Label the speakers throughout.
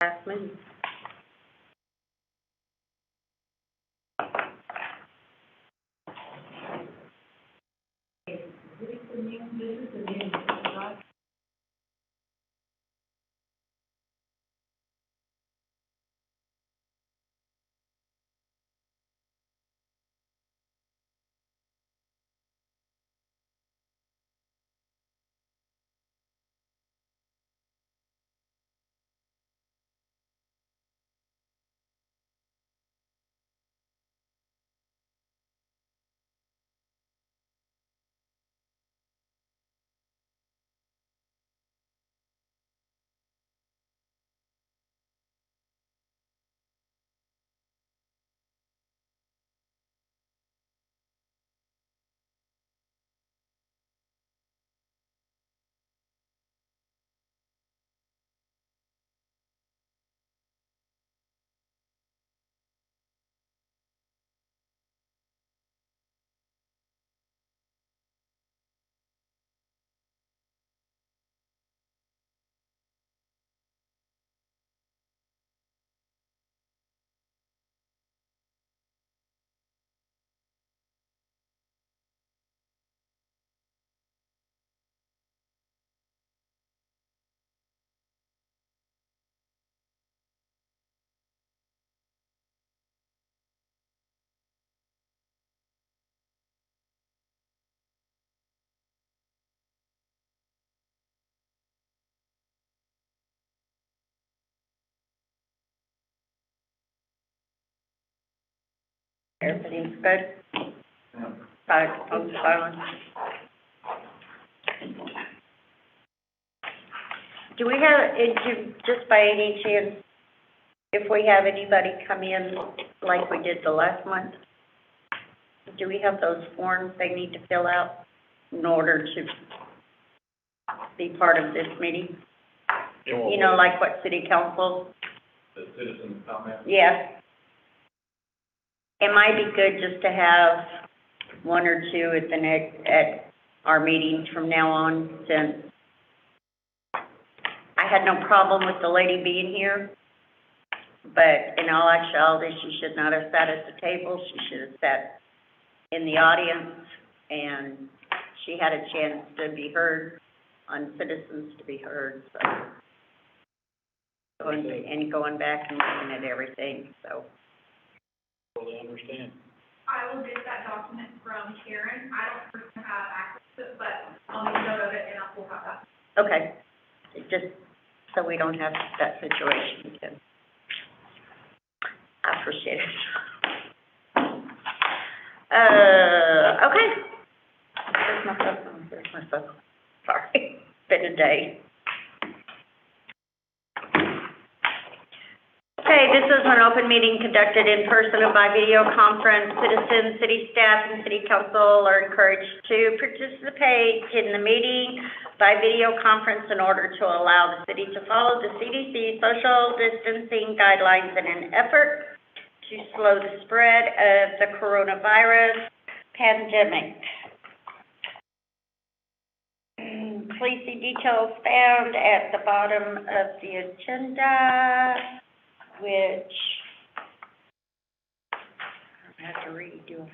Speaker 1: last minute. Everything's good? On silence. Do we have, just by any chance, if we have anybody come in like we did the last month, do we have those forms they need to fill out in order to be part of this meeting? You know, like what city council?
Speaker 2: The citizen comment?
Speaker 1: Yeah. It might be good just to have one or two at our meetings from now on, since I had no problem with the lady being here, but in all actuality, she should not have sat at the table. She should have sat in the audience, and she had a chance to be heard, on citizens to be heard, so. Going back and looking at everything, so.
Speaker 2: Totally understand.
Speaker 3: I will get that document from Karen. I don't personally have access to it, but I'll make note of it and I'll pull out that.
Speaker 1: Okay, just so we don't have that situation again. I appreciate it. Okay. Where's my phone? Sorry, been a day. Okay, this is an open meeting conducted in person or by video conference. Citizens, city staff, and city council are encouraged to participate in the meeting by video conference in order to allow the city to follow the CDC social distancing guidelines in an effort to slow the spread of the coronavirus pandemic. Please see details found at the bottom of the agenda, which I have to redo.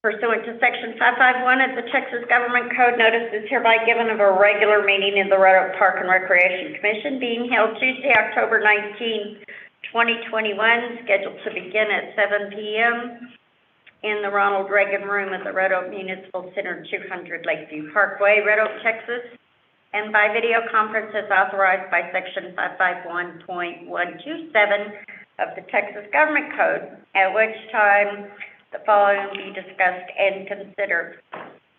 Speaker 1: Pursuant to Section 551 of the Texas Government Code, notice is hereby given of a regular meeting of the Red Oak Park and Recreation Commission being held Tuesday, October 19, 2021, scheduled to begin at 7 p.m. in the Ronald Reagan Room at the Red Oak Municipal Center, 200 Lakeview Parkway, Red Oak, Texas, and by video conference as authorized by Section 551.127 of the Texas Government Code, at which time the following will be discussed and considered.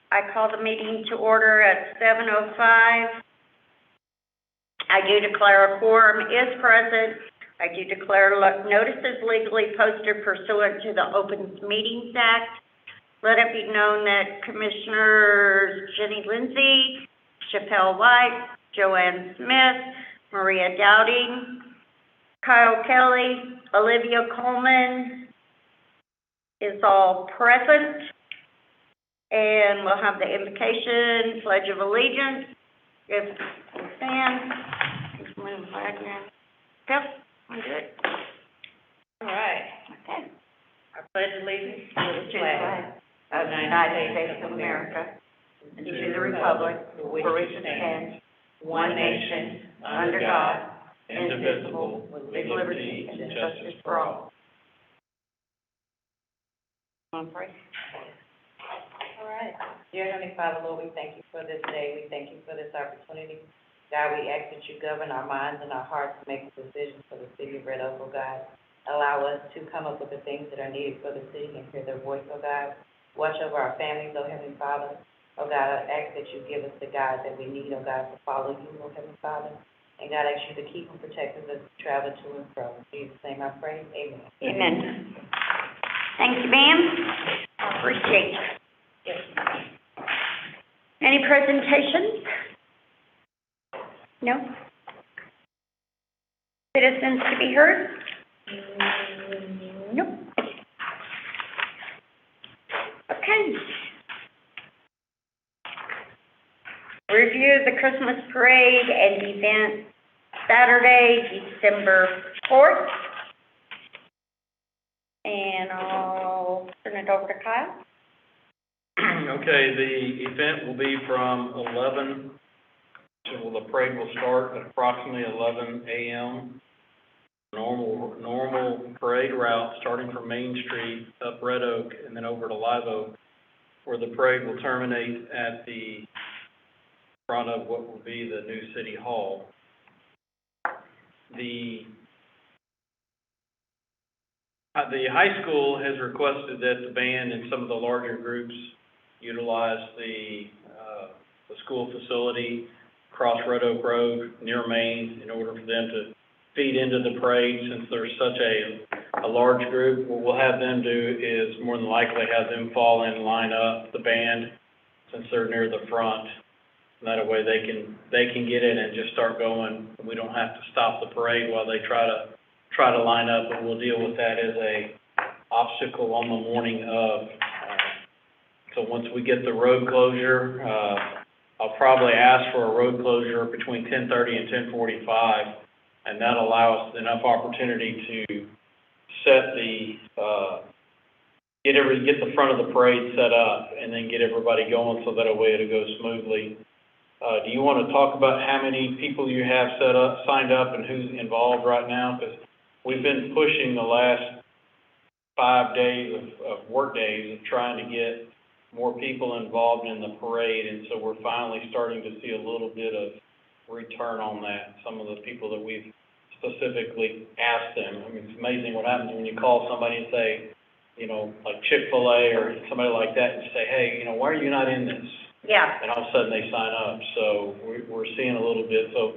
Speaker 1: I call the meeting to order at 7:05. I do declare a quorum is present. I do declare notices legally posted pursuant to the Open Meetings Act. Let it be known that Commissioners Jenny Lindsay, Chappelle White, Joanne Smith, Maria Dowding, Kyle Kelly, Olivia Coleman is all present. And we'll have the invocation, pledge of allegiance. If we stand, just move back here. Yep, I'm good.
Speaker 4: All right.
Speaker 1: Okay.
Speaker 4: I pledge allegiance to the
Speaker 1: To the
Speaker 4: flag
Speaker 1: of the United States of America and to the republic for which it stands, one nation, under God, indivisible, with liberty and justice for all.
Speaker 4: All right. Dear Heavenly Father, Lord, we thank you for this day. We thank you for this opportunity. God, we ask that you govern our minds and our hearts to make decisions for the city of Red Oak, oh God. Allow us to come up with the things that are needed for the city and hear their voice, oh God. Watch over our families, oh Heavenly Father. Oh God, I ask that you give us the guide that we need, oh God, to follow you, oh Heavenly Father. And God, I ask you to keep and protect us as we travel to and fro. In Jesus' name I pray, amen.
Speaker 1: Amen. Thank you, ma'am. I appreciate it.
Speaker 4: Yes.
Speaker 1: Any presentations? No? Citizens to be heard? Nope. Okay. Review the Christmas parade and event Saturday, December 4th. And I'll turn it over to Kyle.
Speaker 2: Okay, the event will be from 11, so the parade will start at approximately 11 a.m. Normal parade route starting from Main Street up Red Oak and then over to Live Oak, where the parade will terminate at the front of what will be the new City Hall. The high school has requested that the band and some of the larger groups utilize the school facility across Red Oak Road near Main in order for them to feed into the parade. Since there's such a large group, what we'll have them do is more than likely have them fall in line up the band since they're near the front. And that way they can get in and just start going. We don't have to stop the parade while they try to line up, and we'll deal with that as a obstacle on the morning of. So once we get the road closure, I'll probably ask for a road closure between 10:30 and 10:45, and that'll allow us enough opportunity to set get the front of the parade set up, and then get everybody going so that way it'll go smoothly. Do you want to talk about how many people you have signed up, and who's involved right now? Because we've been pushing the last 5 days of work days of trying to get more people involved in the parade, and so we're finally starting to see a little bit of return on that. Some of the people that we've specifically asked them. I mean, it's amazing what happens when you call somebody and say, like Chick-fil-A or somebody like that, and say, hey, why are you not in this?
Speaker 1: Yeah.
Speaker 2: And all of a sudden they sign up. So we're seeing a little bit. So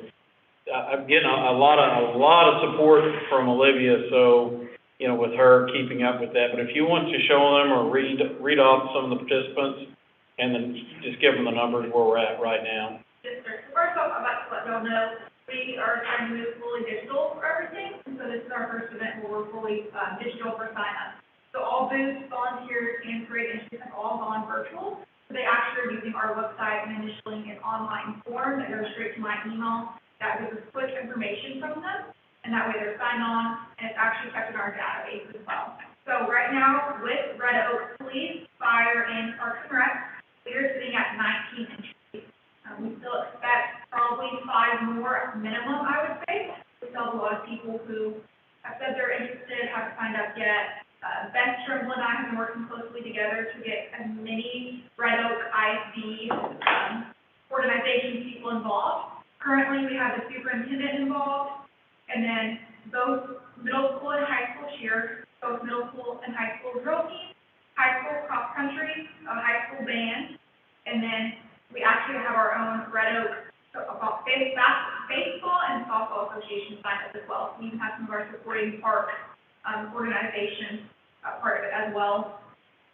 Speaker 2: I'm getting a lot of support from Olivia. So with her keeping up with that. But if you want to show them or read off some of the participants, and then just give them the numbers where we're at right now.
Speaker 3: Yes, sir. First off, I'd like to let y'all know, we are trying to move fully digital for everything, and so this is our first event where we're fully digital for sign-up. So all booths, volunteers, and parade entries have all gone virtual. So they actually are using our website and initialing an online form that goes straight to my email that gives us quick information from them, and that way they're signed on, and it's actually kept in our database as well. So right now, with Red Oak Police, Fire, and Parks and Rec, we are sitting at 19 entries. We still expect probably 5 more minimum, I would say. We still have a lot of people who have said they're interested, haven't signed up yet. Beth Trimble and I have been working closely together to get as many Red Oak ISD organization people involved. Currently, we have the superintendent involved, and then both middle school and high school cheer, both middle school and high school drill teams, high school cross country, a high school band, and then we actually have our own Red Oak baseball and softball association signed up as well. We even have some of our supporting park organizations part of it as well.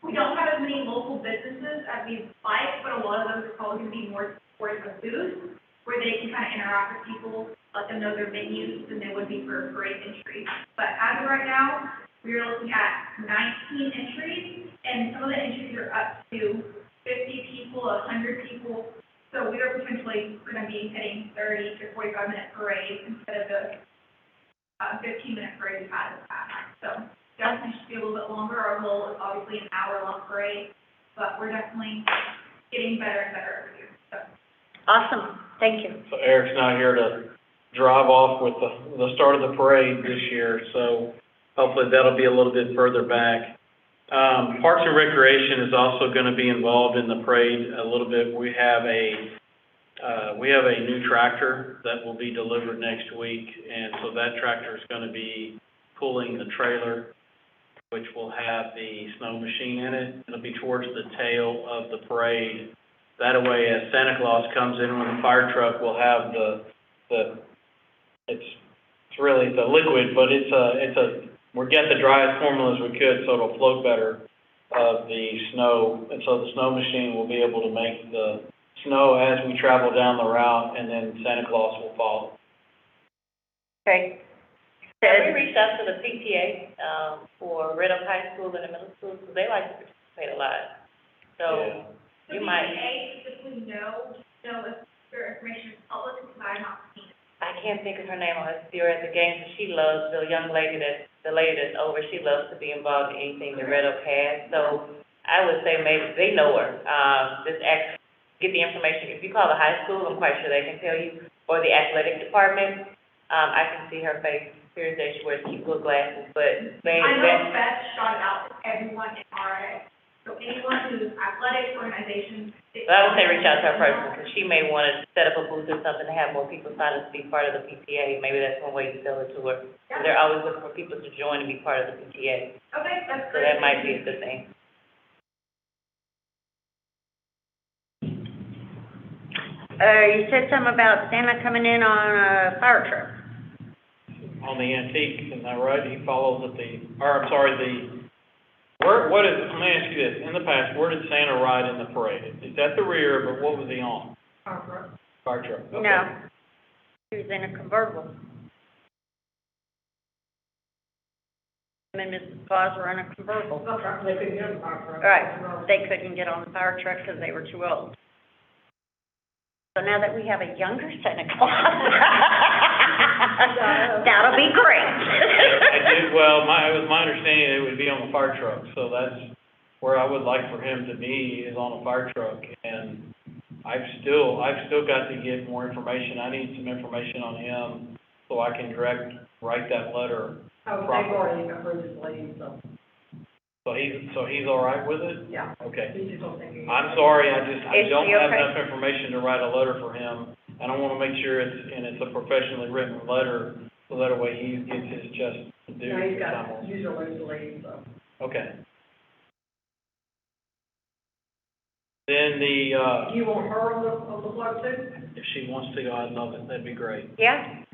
Speaker 3: We don't have as many local businesses as we'd like, but a lot of those are probably going to be more supportive of booths, where they can kind of interact with people let them know their menus than they would be for parade entry. But as of right now, we are looking at 19 entries, and some of the entries are up to 50 people, 100 people. So we are potentially going to be hitting 30 to 45-minute parades instead of the 15-minute parade we've had in the past. So definitely should be a little bit longer. Our goal is obviously an hour-long parade, but we're definitely getting better and better every year. So.
Speaker 1: Awesome, thank you.
Speaker 2: So Eric's not here to drive off with the start of the parade this year, so hopefully that'll be a little bit further back. Parks and Recreation is also going to be involved in the parade a little bit. We have a new tractor that will be delivered next week, and so that tractor is going to be pulling the trailer, which will have the snow machine in it. It'll be towards the tail of the parade. That way, as Santa Claus comes in with the fire truck, we'll have it's really the liquid, but we'll get the driest formula as we could, so it'll float better of the snow, and so the snow machine will be able to make the snow as we travel down the route, and then Santa Claus will follow.
Speaker 1: Okay.
Speaker 4: Have we reached out to the PTA, for Red Oak High School and the middle school, because they like to participate a lot. So, you might.
Speaker 3: If we know if their information is public, because I have not seen it.
Speaker 4: I can't think of her name. I see her at the games, and she loves, the lady that's over, she loves to be involved in anything that Red Oak has. So I would say maybe they know her. Just get the information. If you call the high school, I'm quite sure they can tell you, or the athletic department. I can see her face. Thursday, she wears cute little glasses, but
Speaker 3: I know Beth shot it out to everyone in RA. So anyone who's athletic organizations.
Speaker 4: I would say reach out to her person, because she may want to set up a booth or something to have more people sign up to be part of the PTA. Maybe that's one way to sell it to her.
Speaker 3: Yeah.
Speaker 4: They're always looking for people to join and be part of the PTA.
Speaker 3: Okay, that's
Speaker 4: So
Speaker 3: great.
Speaker 4: that might be a good thing.
Speaker 1: You said something about Santa coming in on a fire truck.
Speaker 2: On the antique, isn't that right? He follows at let me ask you this, in the past, where did Santa ride in the parade? It's at the rear, but what was he on?
Speaker 3: Fire truck.
Speaker 2: Fire truck, okay.
Speaker 1: No, he was in a convertible. Him and Mrs. Claus were in a convertible.
Speaker 3: They couldn't get on the fire truck.
Speaker 1: Right, they couldn't get on the fire truck because they were too old. So now that we have a younger Santa Claus, that'll be great.
Speaker 2: It was my understanding it would be on the fire truck, so that's where I would like for him to be, is on a fire truck. And I've still got to get more information. I need some information on him so I can write that letter.
Speaker 5: Oh, they've already approved his leave, so.
Speaker 2: So he's all right with it?
Speaker 5: Yeah.
Speaker 2: Okay.
Speaker 5: He just don't think he.
Speaker 2: I'm sorry, I
Speaker 1: Is
Speaker 2: don't
Speaker 1: he
Speaker 2: have
Speaker 1: okay?
Speaker 2: enough information to write a letter for him, and I wanna make sure it's a professionally written letter, so that way he gets his just due.
Speaker 5: No, he's got usually leave, so.
Speaker 2: Okay. Then
Speaker 5: Do you want her on the float too?
Speaker 2: if she wants to, I'd love it, that'd be great.
Speaker 1: Yeah,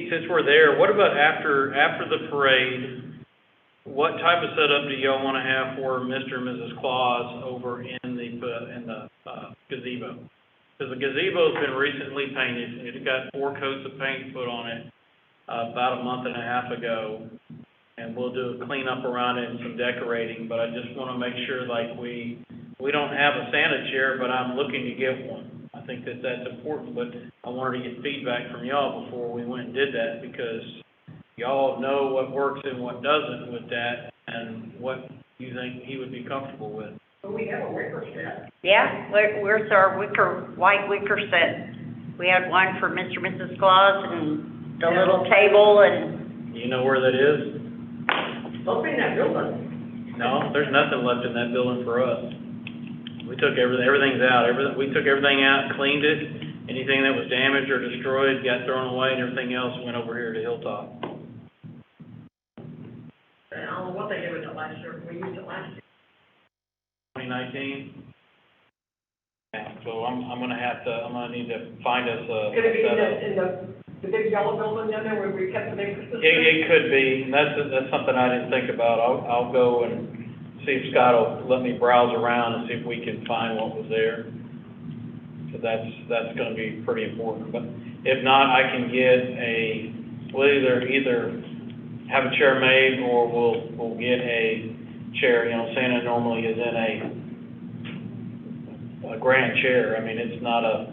Speaker 2: Since we're there, what about after the parade, what type of setup do y'all wanna have for Mr. and Mrs. Claus over in the gazebo? Because the gazebo's been recently painted, it got 4 coats of paint put on it, about a month and a half ago. And we'll do a cleanup around it and some decorating, but I just wanna make sure, like, we don't have a Santa chair, but I'm looking to get one. I think that's important, but I wanted to get feedback from y'all before we went and did that, because y'all know what works and what doesn't with that, and what you think he would be comfortable with.
Speaker 5: But we have a wicker set.
Speaker 1: yeah, where's our white wicker set? We had one for Mr. and Mrs. Claus and the little table and.
Speaker 2: Do you know where that is?
Speaker 5: Don't be in that building.
Speaker 2: No, there's nothing left in that building for us. We took everything's out, we took everything out, cleaned it, anything that was damaged or destroyed got thrown away, and everything else went over here to Hilltop.
Speaker 5: I don't know what they did with it last year, we used it last year.
Speaker 2: 2019? Yeah, so I'm gonna need to find us a
Speaker 5: Could it be
Speaker 2: setup.
Speaker 5: in the big yellow building down there where we kept the big Christmas tree?
Speaker 2: It could be, and that's something I didn't think about. I'll go and see if Scott will let me browse around and see if we can find what was there. So that's gonna be pretty important, but if not, I can get we'll either have a chair made, or we'll get a chair. You know, Santa normally is in a grand chair. I mean, it's not a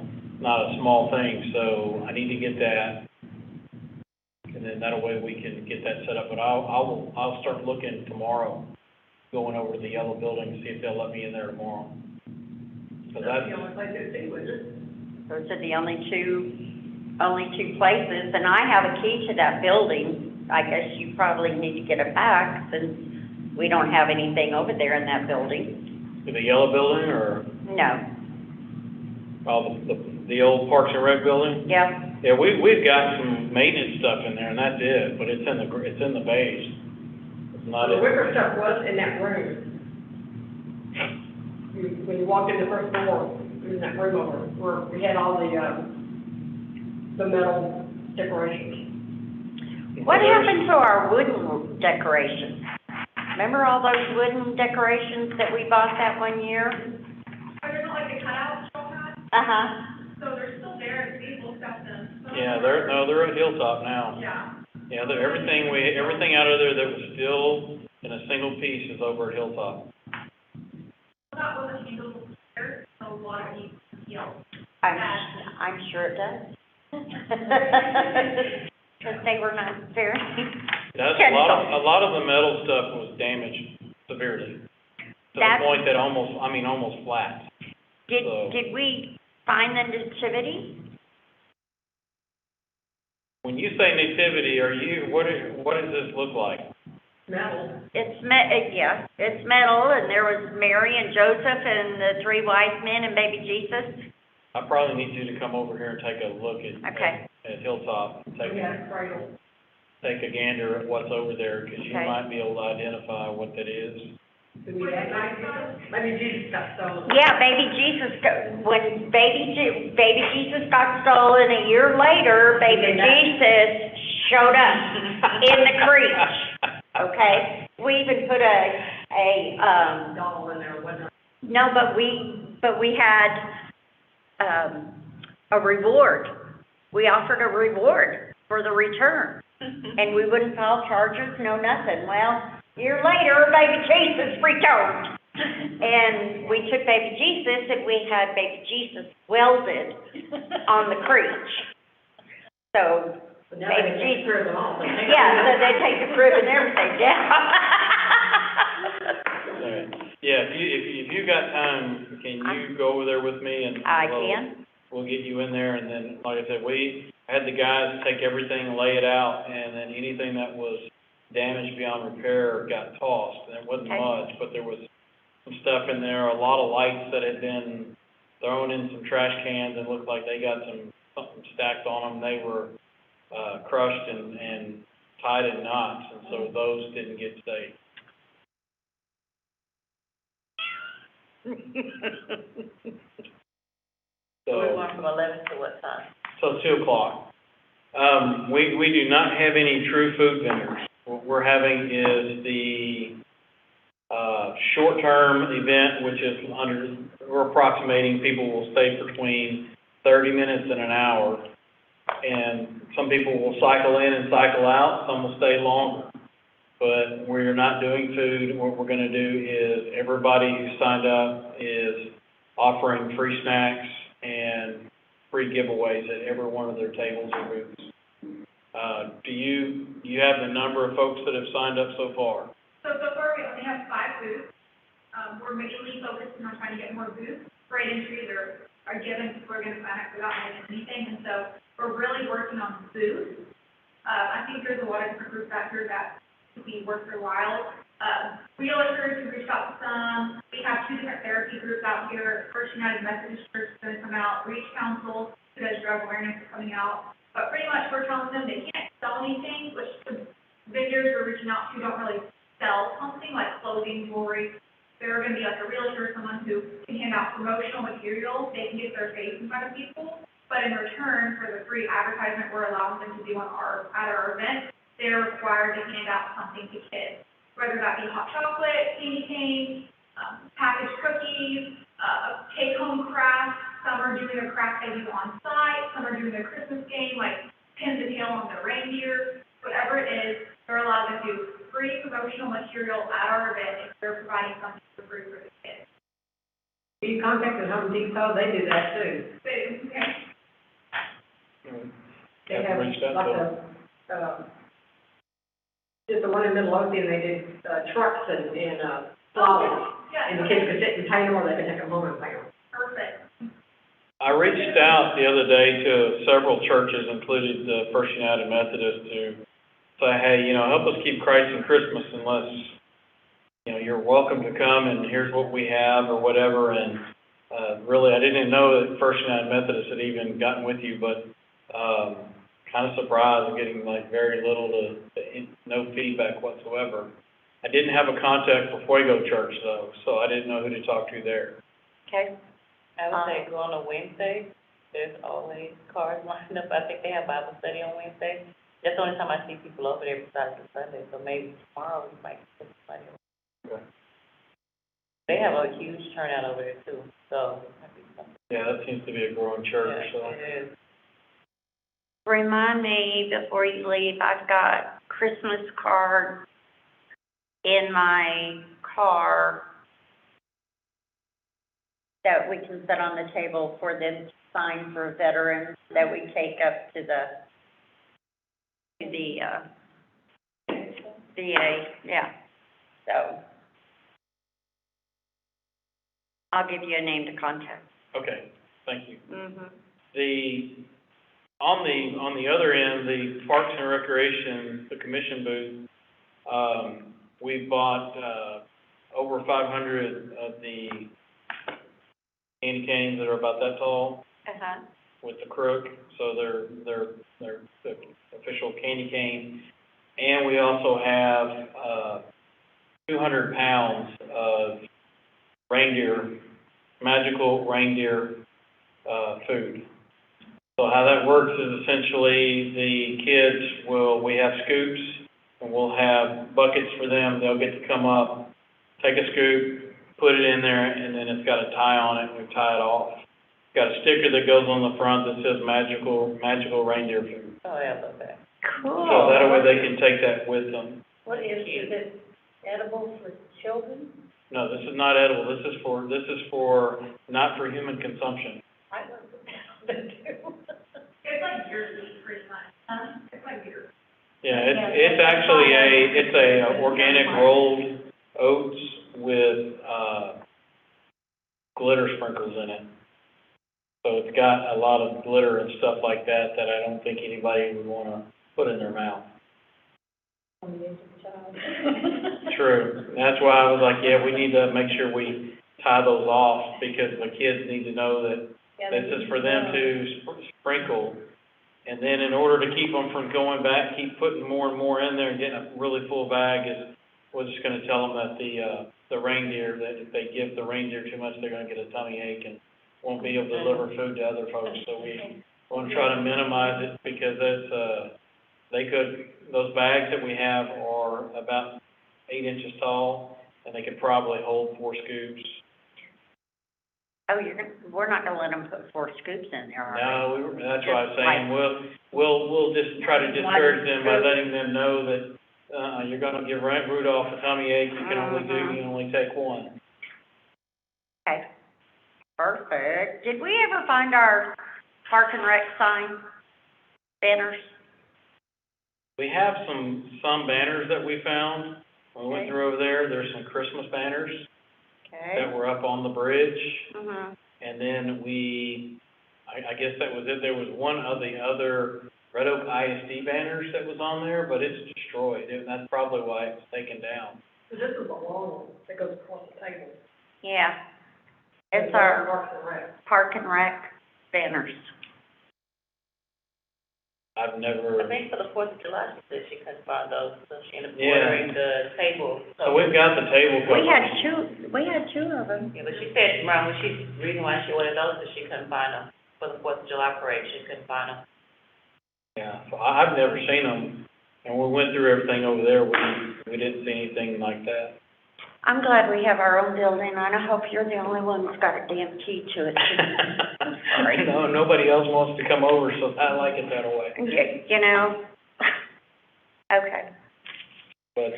Speaker 2: small thing, so I need to get that. And then that way we can get that set up, but I'll start looking tomorrow, going over to the yellow building to see if they'll let me in there tomorrow. So
Speaker 5: That's the only place to see, was it?
Speaker 1: Those are the only two places, and I have a key to that building. I guess you probably need to get it back, since we don't have anything over there in that building.
Speaker 2: To the yellow building, or,
Speaker 1: No,
Speaker 2: the old Parks and Rec building?
Speaker 1: yeah,
Speaker 2: Yeah, we've got some maintenance stuff in there, and that's it, but it's in the base. It's not
Speaker 5: The
Speaker 2: in.
Speaker 5: wicker stuff was in that room. When you walked in the first door, in that room over, where we had all the metal decorations.
Speaker 1: what happened to our wooden decorations? Remember all those wooden decorations that we bought that one year?
Speaker 3: Are there not like the cutouts still had?
Speaker 1: Uh-huh.
Speaker 3: So they're still there, and people stuff them.
Speaker 2: Yeah, they're at Hilltop now.
Speaker 3: Yeah.
Speaker 2: Yeah, everything out of there that was still in a single piece is over at Hilltop.
Speaker 3: That wasn't handled there, so a lot of people, you know,
Speaker 1: I'm sure it does. Because they were not very
Speaker 2: That's a lot of the metal stuff was damaged severely, to the point that almost flat.
Speaker 1: Did we find the nativity?
Speaker 2: When you say nativity, what does this look like?
Speaker 5: Metal.
Speaker 1: It's metal, and there was Mary and Joseph and the three wise men and baby Jesus.
Speaker 2: I probably need you to come over here and take a look at Hilltop.
Speaker 5: We had a cradle.
Speaker 2: Take a gander at what's over there, because you
Speaker 1: Okay.
Speaker 2: might be able to identify what that is.
Speaker 5: Maybe Jesus got stolen.
Speaker 1: Yeah, baby Jesus, when baby Jesus got stolen, a year later, baby Jesus showed up in the creek, okay? We even put a
Speaker 5: Doll in there, wasn't it?
Speaker 1: no, but we had, a reward. We offered a reward for the return, and we wouldn't file charges, no nothing. Well, a year later, baby Jesus returned. And we took baby Jesus, and we had baby Jesus welded on the creech. So,
Speaker 5: But now
Speaker 1: baby
Speaker 5: they take
Speaker 1: Jesus,
Speaker 5: care of them all.
Speaker 1: yeah, so they take the crib and everything down.
Speaker 2: Yeah, if you got time, can you go over there with me, and
Speaker 1: I can.
Speaker 2: we'll get you in there, and then, like I said, we had the guys take everything and lay it out, and then anything that was damaged beyond repair got tossed. And it wasn't
Speaker 1: Okay.
Speaker 2: much, but there was some stuff in there, a lot of lights that had been thrown in some trash cans, and looked like they got something stacked on them. They were crushed and tied in knots, and so those didn't get saved.
Speaker 4: We went from 11 to what time?
Speaker 2: So 2:00. We do not have any true food vendors. What we're having is the short-term event, which is we're approximating people will stay between 30 minutes and an hour. And some people will cycle in and cycle out, some will stay longer. But we're not doing food. What we're gonna do is everybody who signed up is offering free snacks and free giveaways at every one of their tables or booths. Do you have the number of folks that have signed up so far?
Speaker 3: So far, we only have 5 booths. We're mainly focusing on trying to get more booths. Great entries are given, people are gonna sign up without making anything, and so we're really working on booths. I think there's a lot of different groups out here that could be worth their while. Realtors, we reached out to some. We have 2 different therapy groups out here. First United Methodist Church is gonna come out, Reach Council, who does drug awareness, is coming out. But pretty much we're telling them they can't sell anything, which the vendors we're reaching out to don't really sell something like clothing, jewelry. They're gonna be like a realtor, someone who can hand out promotional materials. They can get their face in front of people, but in return for the free advertisement we're allowing them to do at our event, they're required to hand out something to kids, whether that be hot chocolate, candy canes, packaged cookies, take-home crafts. Some are doing a they do on site, some are doing their Christmas game, like pins and tail on their reindeer, whatever it is, they're allowed to do free promotional material at our event if they're providing something for free for the kids.
Speaker 5: You contacted Home Depot, they do that too.
Speaker 3: Okay.
Speaker 5: They
Speaker 2: Haven't
Speaker 5: have
Speaker 2: reached out
Speaker 5: like
Speaker 2: to
Speaker 5: just the one in Midlothian, they did, trucks and flowers.
Speaker 3: Yeah.
Speaker 5: And the kids could sit and paint them, or they could take them home and paint them.
Speaker 3: Perfect.
Speaker 2: I reached out the other day to several churches, including the First United Methodist, to say, hey, help us keep Christ in Christmas unless, you're welcome to come and here's what we have or whatever. And really, I didn't even know that First United Methodist had even gotten with you, but kind of surprised at getting like very little to no feedback whatsoever. I didn't have a contact for Fuego Church though, so I didn't know who to talk to there.
Speaker 1: Okay.
Speaker 4: I would say go on a Wednesday, there's always cars lined up, I think they have Bible study on Wednesday. That's the only time I see people over there besides the Sunday, so maybe tomorrow we might put somebody over.
Speaker 2: Okay.
Speaker 4: They have a huge turnout over there too, so.
Speaker 2: Yeah, that seems to be a growing church,
Speaker 4: Yeah,
Speaker 2: so.
Speaker 4: it is.
Speaker 1: Remind me before you leave, I've got Christmas cards in my car that we can set on the table for them to sign for veterans that we take up to the VA, yeah. So I'll give you a name to contact.
Speaker 2: Okay, thank you.
Speaker 1: Mhm.
Speaker 2: On the other end, the Parks and Recreation, the commission booth, we bought, over 500 of the candy canes that are about that tall with the crook, so they're the official candy cane. And we also have, 200 pounds of magical reindeer, food. So how that works is essentially the kids we have scoops, and we'll have buckets for them. They'll get to come up, take a scoop, put it in there, and then it's got a tie on it, and we tie it off. It's got a sticker that goes on the front that says magical reindeer food.
Speaker 4: Oh, yeah, I love that.
Speaker 1: Cool.
Speaker 2: So that way they can take that with them.
Speaker 1: What is it edible for children?
Speaker 2: No, this is not edible. This is for not for human consumption.
Speaker 1: I love that too.
Speaker 3: It's like beer meat, pretty much. It's like beer.
Speaker 2: Yeah, it's actually a organic rolled oats with, glitter sprinkles in it. So it's got a lot of glitter and stuff like that I don't think anybody would wanna put in their mouth. True. That's why I was like, yeah, we need to make sure we tie those off, because the kids need to know that this is for them to sprinkle. And then in order to keep them from going back, keep putting more and more in there and getting a really full bag, we're just gonna tell them that the reindeer, that if they give the reindeer too much, they're gonna get a tummy ache and won't be able to deliver food to other folks. So we want to try to minimize it, because those bags that we have are about 8 inches tall, and they could probably hold 4 scoops.
Speaker 1: Oh, we're not gonna let them put 4 scoops in there, are we?
Speaker 2: No, that's why I was saying, we'll just try to discourage them by letting them know that, you're gonna give Rudolph a tummy ache, you can only take 1.
Speaker 1: Okay, perfect. Did we ever find our Park and Rec sign banners?
Speaker 2: We have some banners that we found when we went through over there. There's some Christmas banners that were up on the bridge. And then I guess that was it. There was one of the other Red Oak ISD banners that was on there, but it's destroyed, and that's probably why it was taken down.
Speaker 5: So this is a long one that goes across the table.
Speaker 1: Yeah, it's our
Speaker 5: Parks and Rec.
Speaker 1: Park and Rec banners.
Speaker 2: I've never.
Speaker 4: I think for the 4th of July, she said she couldn't find those, so she ended up
Speaker 2: Yeah.
Speaker 4: ordering the table.
Speaker 2: So we've got the table cover.
Speaker 1: We had two of them.
Speaker 4: Yeah, but she said, reason why she ordered those is she couldn't find them for the 4th of July parade, she couldn't find them.
Speaker 2: Yeah, so I've never seen them, and we went through everything over there, we didn't see anything like that.
Speaker 1: I'm glad we have our own building, and I hope you're the only one that's got a damn key to it. Sorry.
Speaker 2: No, nobody else wants to come over, so I like it that way.
Speaker 1: You know? Okay.
Speaker 2: But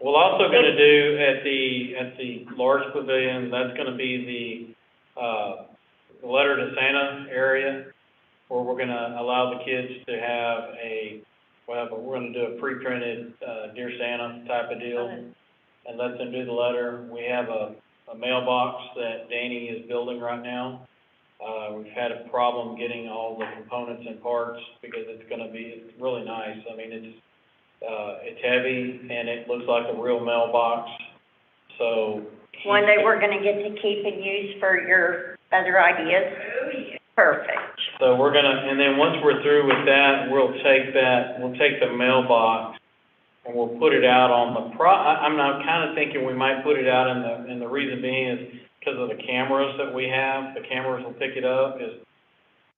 Speaker 2: we're also gonna do at the large pavilion, that's gonna be the letter to Santa area, where we're gonna allow the kids to have we're gonna do a pre-printed, Dear Santa type of deal, and let them do the letter. We have a mailbox that Danny is building right now. We've had a problem getting all the components and parts because it's really nice. I mean, it's heavy and it looks like a real mailbox, so.
Speaker 1: One day we're gonna get to keep and use for your other ideas.
Speaker 3: Oh, yeah.
Speaker 1: Perfect.
Speaker 2: So and then once we're through with that, we'll take the mailbox and we'll put it out on I'm kind of thinking we might put it out and the reason being is because of the cameras that we have. The cameras will pick it up, is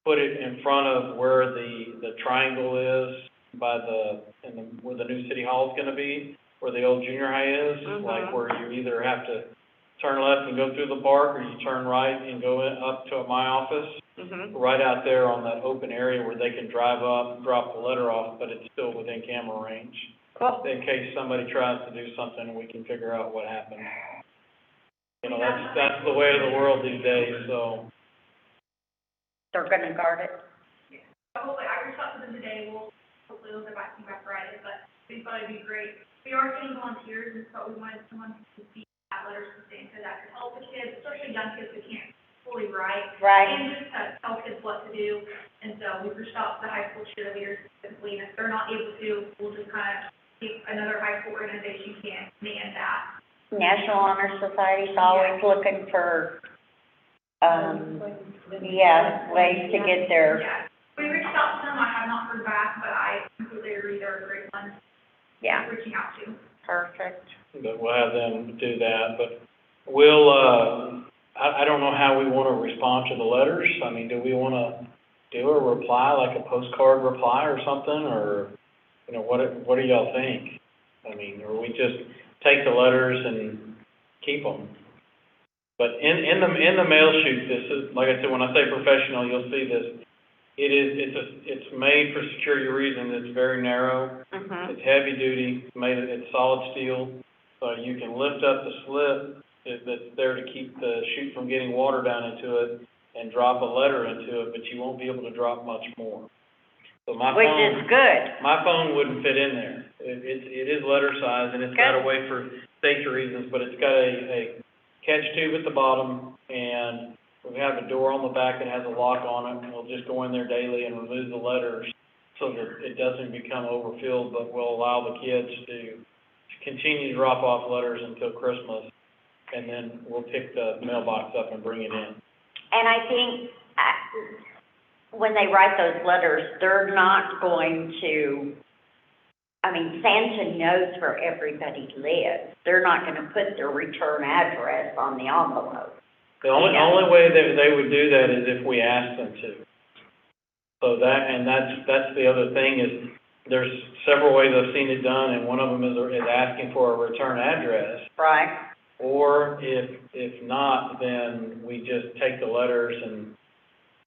Speaker 2: put it in front of where the triangle is where the new city hall is gonna be, where the old junior high is, like where you either have to turn left and go through the park, or you turn right and go up to my office. Right out there on that open area where they can drive up, drop the letter off, but it's still within camera range.
Speaker 1: Cool.
Speaker 2: In case somebody tries to do something, we can figure out what happened. You know, that's the way of the world these days, so.
Speaker 1: They're gonna guard it.
Speaker 3: Hopefully, I reached out to them today, hopefully they'll get back to me by Friday, but we thought it'd be great. We are getting volunteers, and so we wanted someone to see that letters to Santa that could help the kids, especially young kids who can't fully write.
Speaker 1: Right.
Speaker 3: And just to tell kids what to do, and so we've reached out to the high school cheerleaders specifically, and if they're not able to, we'll just kind of see if another high school organization can man that.
Speaker 1: National Honor Society's always looking for, ways to get there.
Speaker 3: Yeah, we reached out to them, I have not heard back, but I completely agree, they're a great one.
Speaker 1: Yeah.
Speaker 3: Reaching out to.
Speaker 1: Perfect.
Speaker 2: But we'll have them do that, but we'll, I don't know how we want to respond to the letters. I mean, do we want to do a reply, like a postcard reply or something, or, you know, what do y'all think? I mean, or we just take the letters and keep them? But in the mail chute, this is, like I said, when I say professional, you'll see this. It's made for security reasons. It's very narrow. It's heavy duty. It's solid steel, so you can lift up the slip that's there to keep the chute from getting water down into it and drop a letter into it, but you won't be able to drop much more. So
Speaker 1: Which is good.
Speaker 2: My phone wouldn't fit in there. It is letter size, and it's got a way for safety reasons, but it's got a catch tube at the bottom, and we have a door on the back that has a lock on it, and we'll just go in there daily and remove the letters so that it doesn't become overfilled, but will allow the kids to continue to drop off letters until Christmas, and then we'll pick the mailbox up and bring it in.
Speaker 1: And I think when they write those letters, they're not going to, Santa knows where everybody lives. They're not going to put their return address on the envelope.
Speaker 2: The only way that they would do that is if we ask them to. So that's the other thing is there's several ways I've seen it done, and one of them is asking for a return address.
Speaker 1: Right.
Speaker 2: Or if not, then we just take the letters and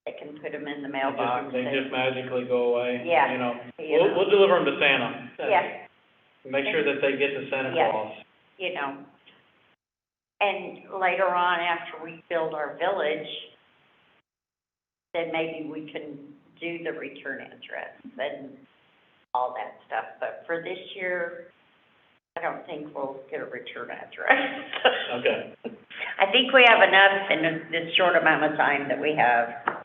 Speaker 1: They can put them in the mailbox.
Speaker 2: they just magically go away.
Speaker 1: Yeah.
Speaker 2: You know, we'll deliver them to Santa.
Speaker 1: Yeah.
Speaker 2: Make sure that they get to Santa Claus.
Speaker 1: You know. And later on, after we build our village, then maybe we can do the return address and all that stuff. But for this year, I don't think we'll get a return address.
Speaker 2: Okay.
Speaker 1: I think we have enough in this short amount of time that we have.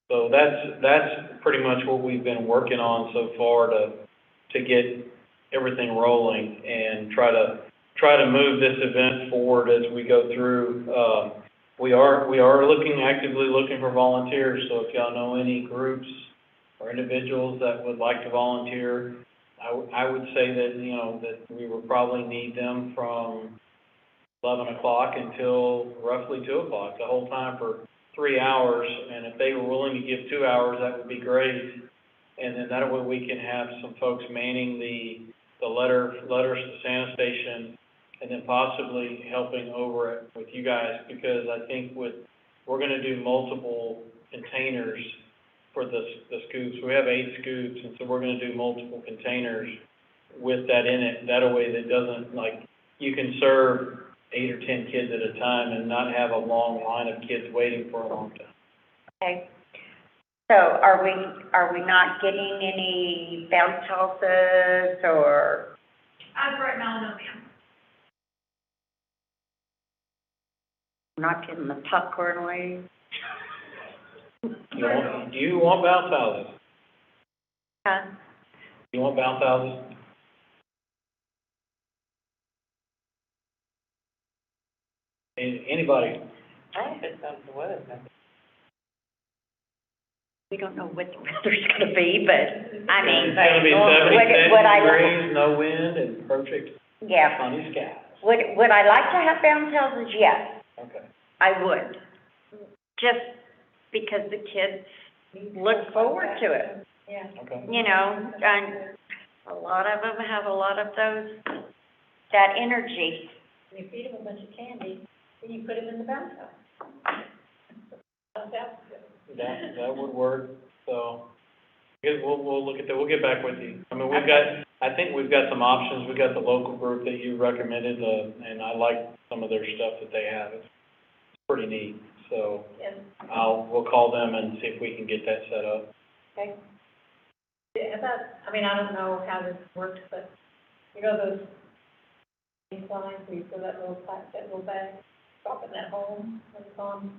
Speaker 2: So that's pretty much what we've been working on so far to get everything rolling and try to move this event forward as we go through. We are actively looking for volunteers, so if y'all know any groups or individuals that would like to volunteer, I would say that, that we would probably need them from 11 o'clock until roughly 2 o'clock, the whole time for 3 hours, and if they were willing to give 2 hours, that would be great. And then that way we can have some folks manning the letters to Santa Station, and then possibly helping over it with you guys, because I think we're gonna do multiple containers for the scoops. We have 8 scoops, and so we're gonna do multiple containers with that in it. That way that doesn't, like, you can serve 8 or 10 kids at a time and not have a long line of kids waiting for a long time.
Speaker 1: Okay. So are we not getting any bounce houses or?
Speaker 3: As of right now, no, ma'am.
Speaker 1: Not getting the popcorn league?
Speaker 2: Do you want bounce houses?
Speaker 1: Huh?
Speaker 2: You want bounce houses? Anybody?
Speaker 4: I don't think that's the weather.
Speaker 1: We don't know what the weather's gonna be, but, I mean,
Speaker 2: It's gonna be
Speaker 1: would
Speaker 2: 76
Speaker 1: I,
Speaker 2: degrees, no wind, and perfect
Speaker 1: yeah.
Speaker 2: sunny skies.
Speaker 1: Would I like to have bounce houses? Yes,
Speaker 2: Okay.
Speaker 1: I would. Just because the kids look forward to it,
Speaker 4: Yeah.
Speaker 2: Okay.
Speaker 1: you know, and a lot of them have a lot of that energy.
Speaker 5: You feed them a bunch of candy, and you put them in the bounce house.
Speaker 2: That would work, so, we'll look at that, we'll get back with you. I mean, I think we've got some options, we've got the local group that you recommended, and I like some of their stuff that they have, it's pretty neat, so we'll call them and see if we can get that set up.
Speaker 4: Okay.
Speaker 5: Yeah, I mean, I don't know how this works, but you know those lines where you fill that little bag, drop it in that hole, when it's on?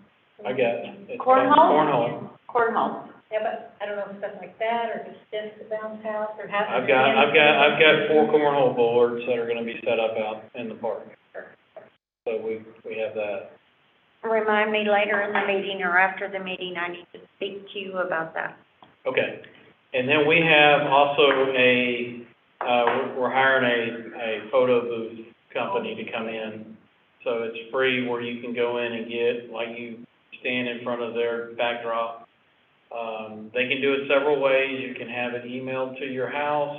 Speaker 2: I got it. It's
Speaker 1: Cornhole?
Speaker 2: cornhole.
Speaker 1: Cornhole.
Speaker 5: Yeah, but I don't know if stuff like that, or if it's just the bounce house, or how.
Speaker 2: I've got 4 cornhole boards that are gonna be set up out in the park. So we have that.
Speaker 1: Remind me later in the meeting or after the meeting, I need to speak to you about that.
Speaker 2: Okay, and then we have also we're hiring a photo booth company to come in. So it's free where you can go in and get, like, you stand in front of their backdrop. They can do it several ways. You can have it emailed to your house.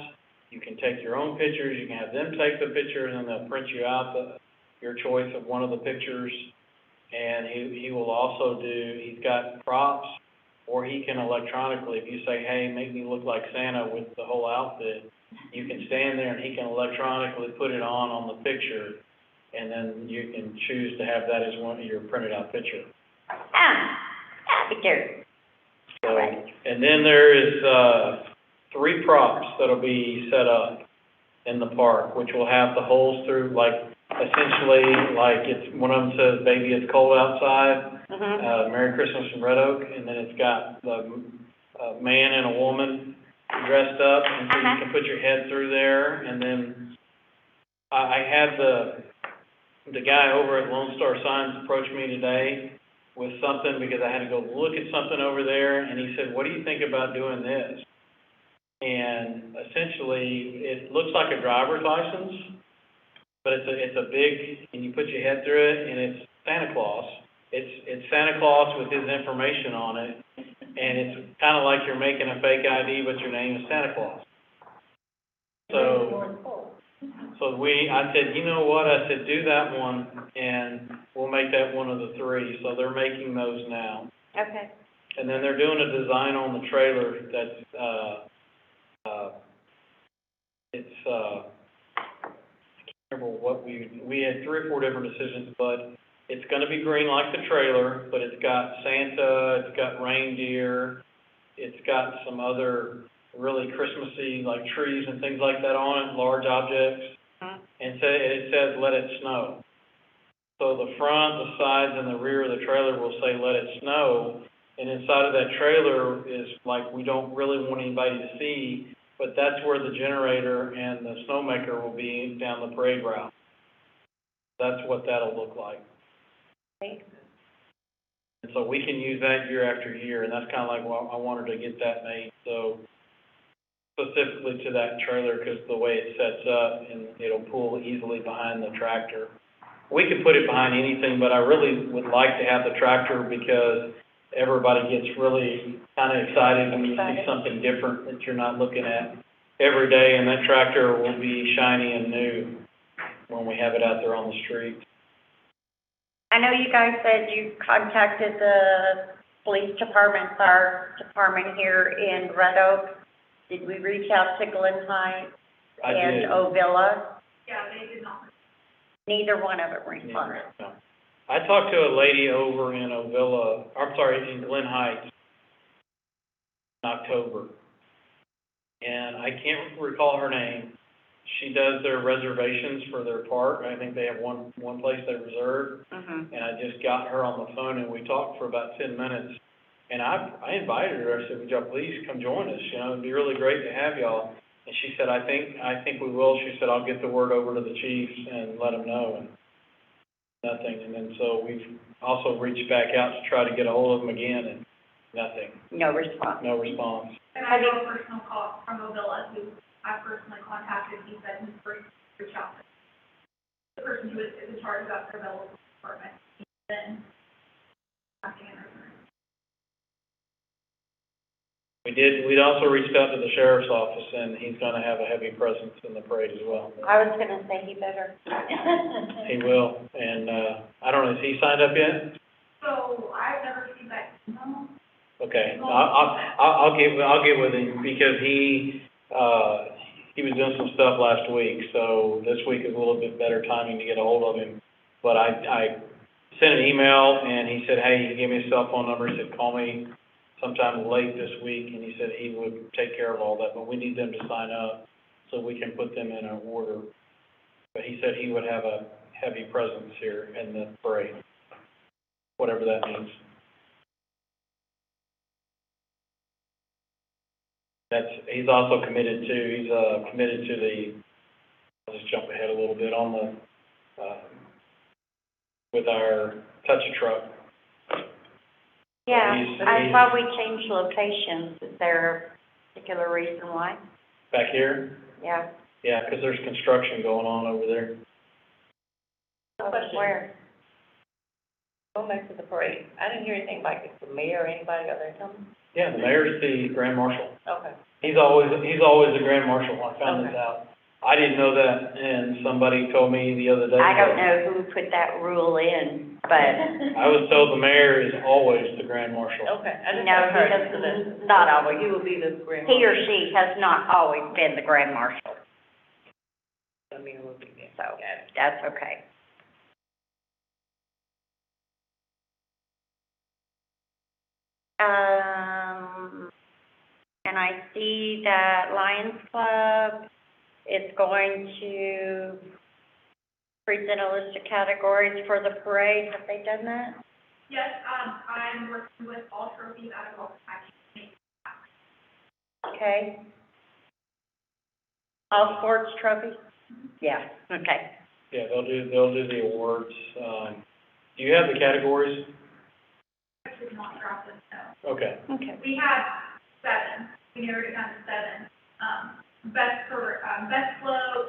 Speaker 2: You can take your own pictures. You can have them take the pictures, and they'll print you out your choice of one of the pictures. And he will also he's got props, or he can electronically, if you say, hey, make me look like Santa with the whole outfit, you can stand there and he can electronically put it on the picture, and then you can choose to have that as one of your printed out picture.
Speaker 1: That'd be good.
Speaker 2: So, and then there is 3 props that'll be set up in the park, which will have the holes through, like, essentially, like, it's, one of them says, baby, it's cold outside, Merry Christmas from Red Oak, and then it's got the man and a woman dressed up, and so you can put your head through there, and then I had the guy over at Lone Star Signs approach me today with something, because I had to go look at something over there, and he said, what do you think about doing this? And essentially, it looks like a driver's license, but it's a big, and you put your head through it, and it's Santa Claus. It's Santa Claus with his information on it, and it's kind of like you're making a fake ID, but your name is Santa Claus. So I said, you know what, I said, do that one, and we'll make that one of the 3. So they're making those now.
Speaker 1: Okay.
Speaker 2: And then they're doing a design on the trailer that's, I can't remember what we had 3 or 4 different decisions, but it's gonna be green like the trailer, but it's got Santa, it's got reindeer, it's got some other really Christmassy, like trees and things like that on it, large objects. And it says, let it snow. So the front, the sides, and the rear of the trailer will say, let it snow. And inside of that trailer is, like, we don't really want anybody to see, but that's where the generator and the snowmaker will be down the parade route. That's what that'll look like.
Speaker 1: Okay.
Speaker 2: And so we can use that year after year, and that's kind of like, well, I wanted to get that made, so specifically to that trailer, because the way it sets up, and it'll pull easily behind the tractor. We could put it behind anything, but I really would like to have the tractor, because everybody gets really kind of excited when you see something different that you're not looking at every day, and that tractor will be shiny and new. when we have it out there on the street.
Speaker 1: I know you guys said you contacted the police department, fire department here in Red Oak. Did we reach out to Glen Heights
Speaker 2: I
Speaker 1: and
Speaker 2: did.
Speaker 1: Ovilla?
Speaker 3: Yeah, they did not.
Speaker 1: Neither one of them responded.
Speaker 2: No. I talked to a lady over in in Glen Heights in October, and I can't recall her name. She does their reservations for their park. I think they have one place they reserve.
Speaker 1: Mm-hmm.
Speaker 2: And I just got her on the phone, and we talked for about 10 minutes. And I invited her. I said, would y'all please come join us? You know, it'd be really great to have y'all. And she said, I think we will. She said, I'll get the word over to the chiefs and let them know. And nothing. And then so we've also reached back out to try to get a hold of them again, and nothing.
Speaker 1: No response.
Speaker 2: No response.
Speaker 3: And I got a personal call from Ovilla, who I personally contacted, he said he's first reach out to the person who is in charge of the Ovilla department, then nothing in return.
Speaker 2: We'd also reached out to the sheriff's office, and he's gonna have a heavy presence in the parade as well.
Speaker 1: I was gonna say he better.
Speaker 2: He will, and, I don't know, has he signed up yet?
Speaker 3: So I've never seen that, no.
Speaker 2: Okay, I'll get with him, because he was doing some stuff last week, so this week is a little bit better timing to get a hold of him. But I sent an email, and he said, hey, he gave me his cell phone number, he said, call me sometime late this week, and he said he would take care of all that, but we need them to sign up so we can put them in an order. But he said he would have a heavy presence here in the parade, whatever that means. He's also committed to, I'll just jump ahead a little bit, on the, with our touch-a-truck.
Speaker 1: Yeah,
Speaker 2: He's-
Speaker 1: I thought we changed locations. Is there a particular reason why?
Speaker 2: Back here?
Speaker 1: Yeah.
Speaker 2: Yeah, 'cause there's construction going on over there.
Speaker 1: Where?
Speaker 4: Going back to the parade, I didn't hear anything like if the mayor or anybody out there coming.
Speaker 2: Yeah, the mayor's the grand marshal.
Speaker 4: Okay.
Speaker 2: He's always the grand marshal. I found this
Speaker 4: Okay.
Speaker 2: out. I didn't know that, and somebody told me the other day.
Speaker 1: I don't know who put that rule in, but
Speaker 2: I was told the mayor is always the grand marshal.
Speaker 4: Okay, I just
Speaker 1: no,
Speaker 4: haven't heard
Speaker 1: he
Speaker 4: it, so that's.
Speaker 1: does not always.
Speaker 4: He will be the grand.
Speaker 1: He or she has not always been the grand marshal,
Speaker 4: I mean, it will be there.
Speaker 1: so
Speaker 4: Got it.
Speaker 1: that's okay. And I see that Lions Club is going to present a list of categories for the parade. Have they done that?
Speaker 3: Yes, I'm working with all trophies out of all packages.
Speaker 1: Okay. All sports trophies? Yeah, okay.
Speaker 2: Yeah, they'll do the awards. Do you have the categories?
Speaker 3: I should not drop this, no.
Speaker 2: Okay.
Speaker 1: Okay.
Speaker 3: We had 7, we narrowed it down to 7. Best float,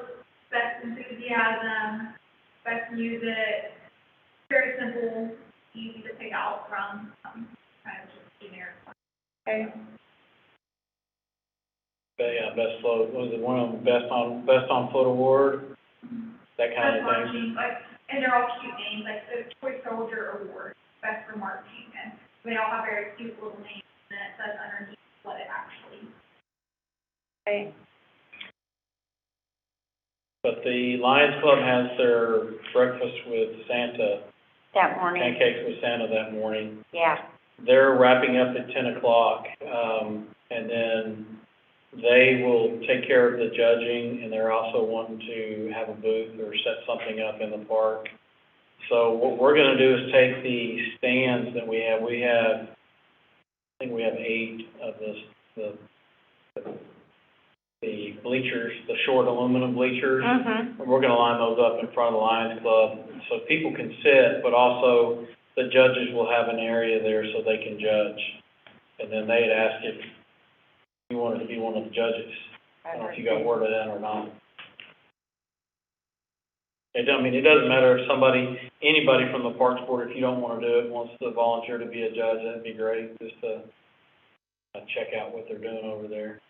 Speaker 3: best enthusiasm, best music, very simple, easy to pick out from, kind of just generic.
Speaker 1: Okay.
Speaker 2: But yeah, best float, was it one of them, best on foot award, that kind of
Speaker 3: Best
Speaker 2: thing?
Speaker 3: marching, and they're all cute names, like the Toy Soldier Award, best for marching, and they all have very cute little names, and it says underneath what it actually is.
Speaker 1: Okay.
Speaker 2: But the Lions Club has their breakfast with Santa,
Speaker 1: That morning,
Speaker 2: pancakes with Santa that morning.
Speaker 1: yeah.
Speaker 2: They're wrapping up at 10 o'clock, and then they will take care of the judging, and they're also wanting to have a booth or set something up in the park. So what we're gonna do is take the stands that we have, I think we have 8 of the bleachers, the short aluminum bleachers.
Speaker 1: Mm-hmm.
Speaker 2: And we're gonna line those up in front of the Lions Club, so people can sit, but also the judges will have an area there so they can judge. And then they had asked if you wanted to be one of the judges. I don't know if you got word of that or not. It doesn't matter if anybody from the Parks Board, if you don't wanna do it, wants to volunteer to be a judge, that'd be great, just to check out what they're doing over there.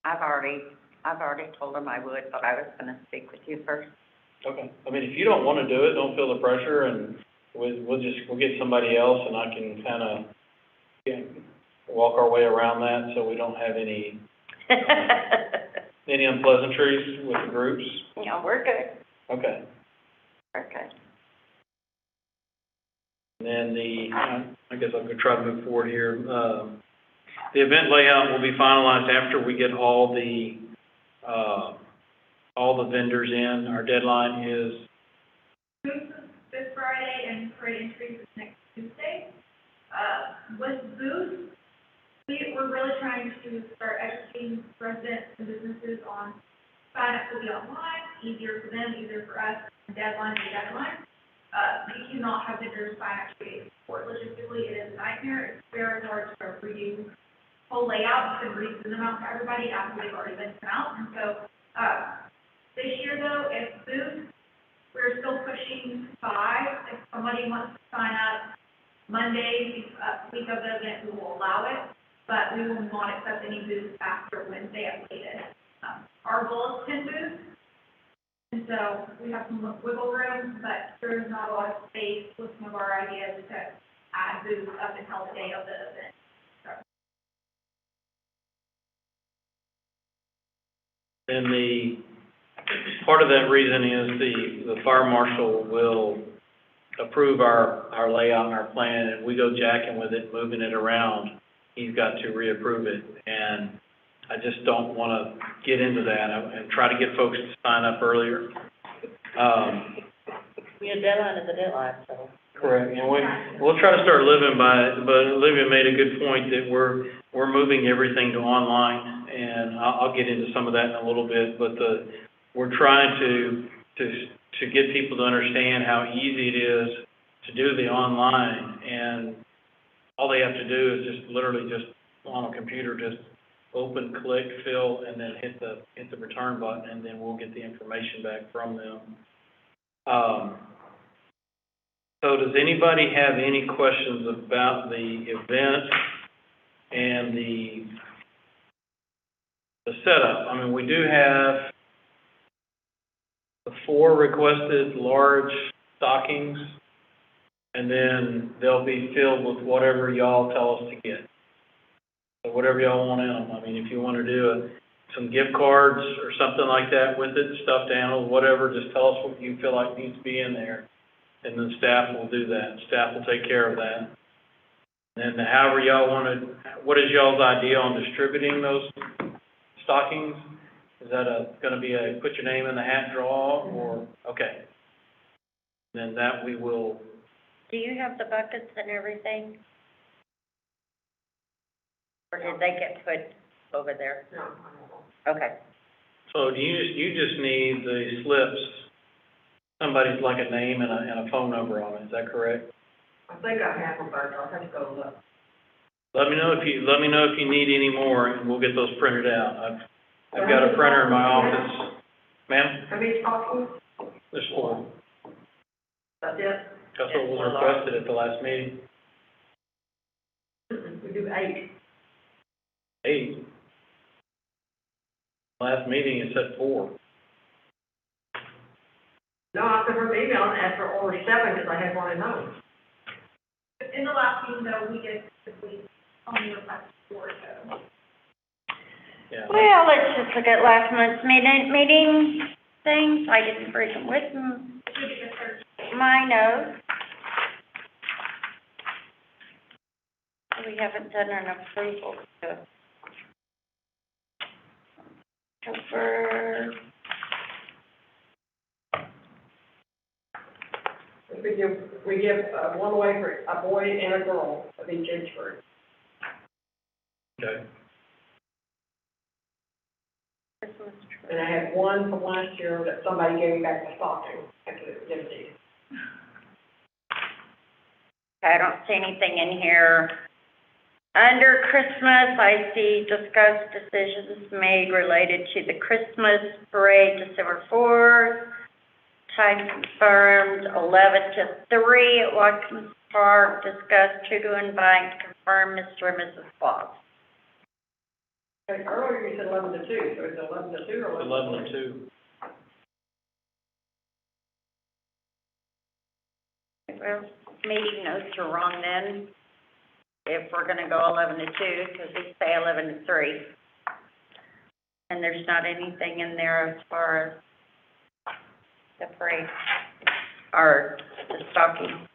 Speaker 1: I've already I've already told them I would, but I was gonna speak with you first.
Speaker 2: Okay. I mean, if you don't wanna do it, don't feel the pressure, and we'll get somebody else, and I can kinda walk our way around that, so we don't have any unpleasantries with the groups.
Speaker 1: No, we're good,
Speaker 2: Okay.
Speaker 1: we're good.
Speaker 2: And then I guess I'm gonna try to move forward here. The event layout will be finalized after we get all the vendors in. Our deadline is,
Speaker 3: Booths is this Friday and parade entries is next Tuesday. With booths, we're really trying to start educating residents and businesses on sign up will be online, easier for them, easier for us, deadline to deadline. You cannot have vendors sign up 2 days before. Logistically, it is a nightmare. It's very hard to redo whole layouts and resend them out to everybody after they've already been sent out. And so, this year though, if booths, we're still pushing 5. If somebody wants to sign up Monday, week of the event, we will allow it, but we will not accept any booths after Wednesday at latest. Our goal is 10 booths, and so we have some wiggle room, but there is not a lot of space with some of our ideas to add booths up until the day of the event.
Speaker 2: and part of that reason is the fire marshal will approve our layout and our plan, and we go jacking with it, moving it around. He's got to reapprove it, and I just don't wanna get into that and try to get folks to sign up earlier.
Speaker 4: Your deadline is a deadline, so.
Speaker 2: Correct, and we'll try to start living by it, but Olivia made a good point that we're moving everything to online, and I'll get into some of that in a little bit, but we're trying to get people to understand how easy it is to do the online, and all they have to do is just literally just on a computer, just open, click, fill, and then hit the return button, and then we'll get the information back from them. So does anybody have any questions about the event and the setup? I mean, we do have the 4 requested large stockings, and then they'll be filled with whatever y'all tell us to get. So whatever y'all want in them. I mean, if you want to do some gift cards or something like that with it, stuffed animals, whatever, just tell us what you feel like needs to be in there. And then staff will do that. Staff will take care of that. And then however y'all want to, what is y'all's idea on distributing those stockings? Is that going to be a put your name in the hat draw, or, okay. Then that we will.
Speaker 1: Do you have the buckets and everything? Or did they get put over there?
Speaker 5: No.
Speaker 1: Okay.
Speaker 2: So do you just need the slips, somebody's like a name and a phone number on it, is that correct?
Speaker 5: I think I have them, but I'll have to go look.
Speaker 2: Let me know if you need any more, and we'll get those printed out. I've got a printer in my office. Ma'am?
Speaker 5: How many stockings?
Speaker 2: There's 4.
Speaker 5: That's it?
Speaker 2: That's what was requested at the last meeting.
Speaker 5: We do 8.
Speaker 2: 8. Last meeting, it said 4.
Speaker 5: No, I sent her an email and asked for order 7 because I had one in mind.
Speaker 3: In the last meeting though, we did typically only request 4, so.
Speaker 2: Yeah.
Speaker 1: Well, let's just look at last month's meeting things. I didn't bring them with my notes. We haven't done an approval to October.
Speaker 5: We give one away for a boy and a girl of each age group.
Speaker 2: Okay.
Speaker 1: Christmas tree.
Speaker 5: And I had one from last year that somebody gave me back the stocking after it was empty.
Speaker 1: I don't see anything in here. Under Christmas, I see discussed decisions made related to the Christmas parade, December 4th. Time confirmed, 11 to 3 at Watkins Park. Discussed who to invite, confirm Mr. and Mrs. Claus.
Speaker 5: Earlier you said 11 to 2, so it's 11 to 2 or
Speaker 2: 11 to 2.
Speaker 1: Well, meeting notes are wrong then, if we're gonna go 11 to 2, because they say 11 to 3. And there's not anything in there as far as the parade, or the stocking.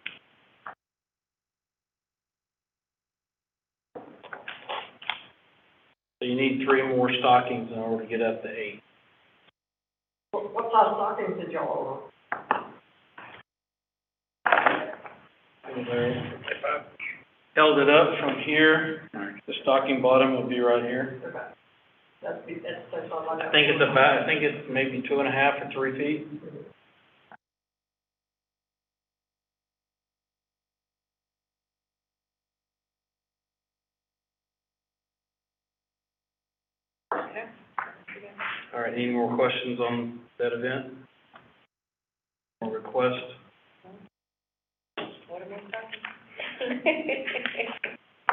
Speaker 2: So you need 3 more stockings in order to get up to 8.
Speaker 5: What size stockings did y'all order?
Speaker 2: If I held it up from here, the stocking bottom would be right here.
Speaker 5: Okay. That's all I
Speaker 2: I think it's maybe 2.5 or 3 feet. All right, any more questions on that event? Or request?
Speaker 4: What are we talking?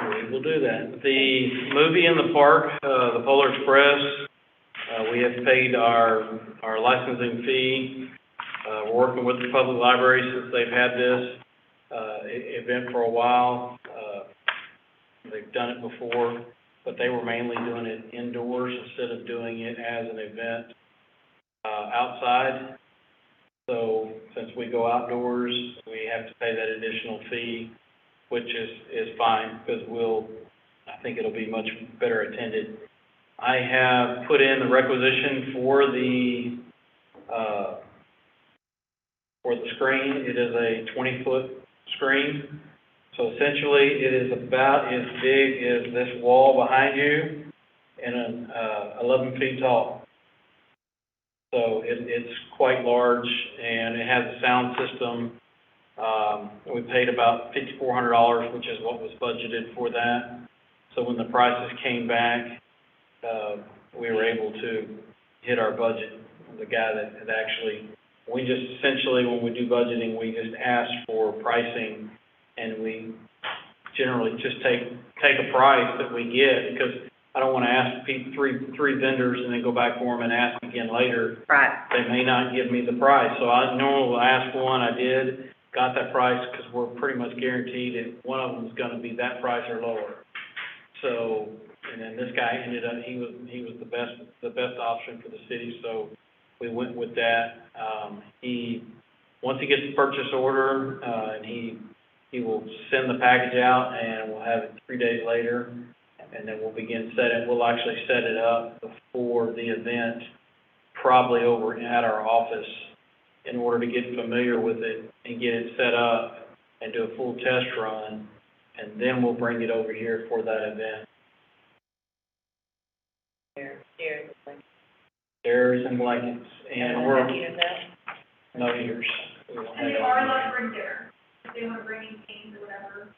Speaker 2: We will do that. The movie in the park, the Polar Express, we have paid our licensing fee. We're working with the public library since they've had this event for a while. They've done it before, but they were mainly doing it indoors instead of doing it as an event outside. So since we go outdoors, we have to pay that additional fee, which is fine, because I think it'll be much better attended. I have put in the requisition for the screen. It is a 20-foot screen. So essentially, it is about as big as this wall behind you and 11 feet tall. So it's quite large, and it has a sound system. We paid about $5,400, which is what was budgeted for that. So when the prices came back, we were able to hit our budget. The guy that had actually, we just essentially, when we do budgeting, we just ask for pricing, and we generally just take a price that we get, because I don't want to ask three vendors and then go back for them and ask again later.
Speaker 1: Right.
Speaker 2: They may not give me the price. So I normally will ask one. I got that price, because we're pretty much guaranteed that one of them is going to be that price or lower. So, and then this guy ended up, he was the best option for the city, so we went with that. Once he gets the purchase order, and he will send the package out, and we'll have it 3 days later, and then we'll actually set it up before the event, probably over at our office, in order to get familiar with it and get it set up and do a full test run, and then we'll bring it over here for that event. Chairs and blankets, and we're, no heaters.
Speaker 3: And they are allowed to bring dinner, if they want to bring in games or whatever.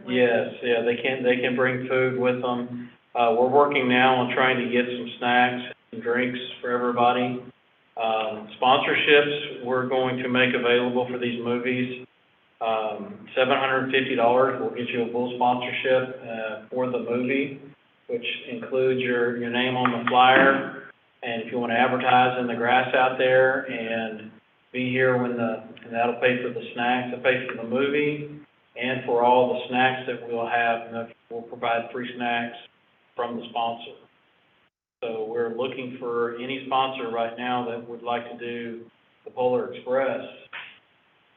Speaker 2: Yes, yeah, they can bring food with them. We're working now on trying to get some snacks and drinks for everybody. Sponsorships we're going to make available for these movies. $750 will get you a full sponsorship for the movie, which includes your name on the flyer. And if you want to advertise in the grass out there and be here and that'll pay for the snacks, it'll pay for the movie and for all the snacks that we'll have. And we'll provide free snacks from the sponsor. So we're looking for any sponsor right now that would like to do the Polar Express.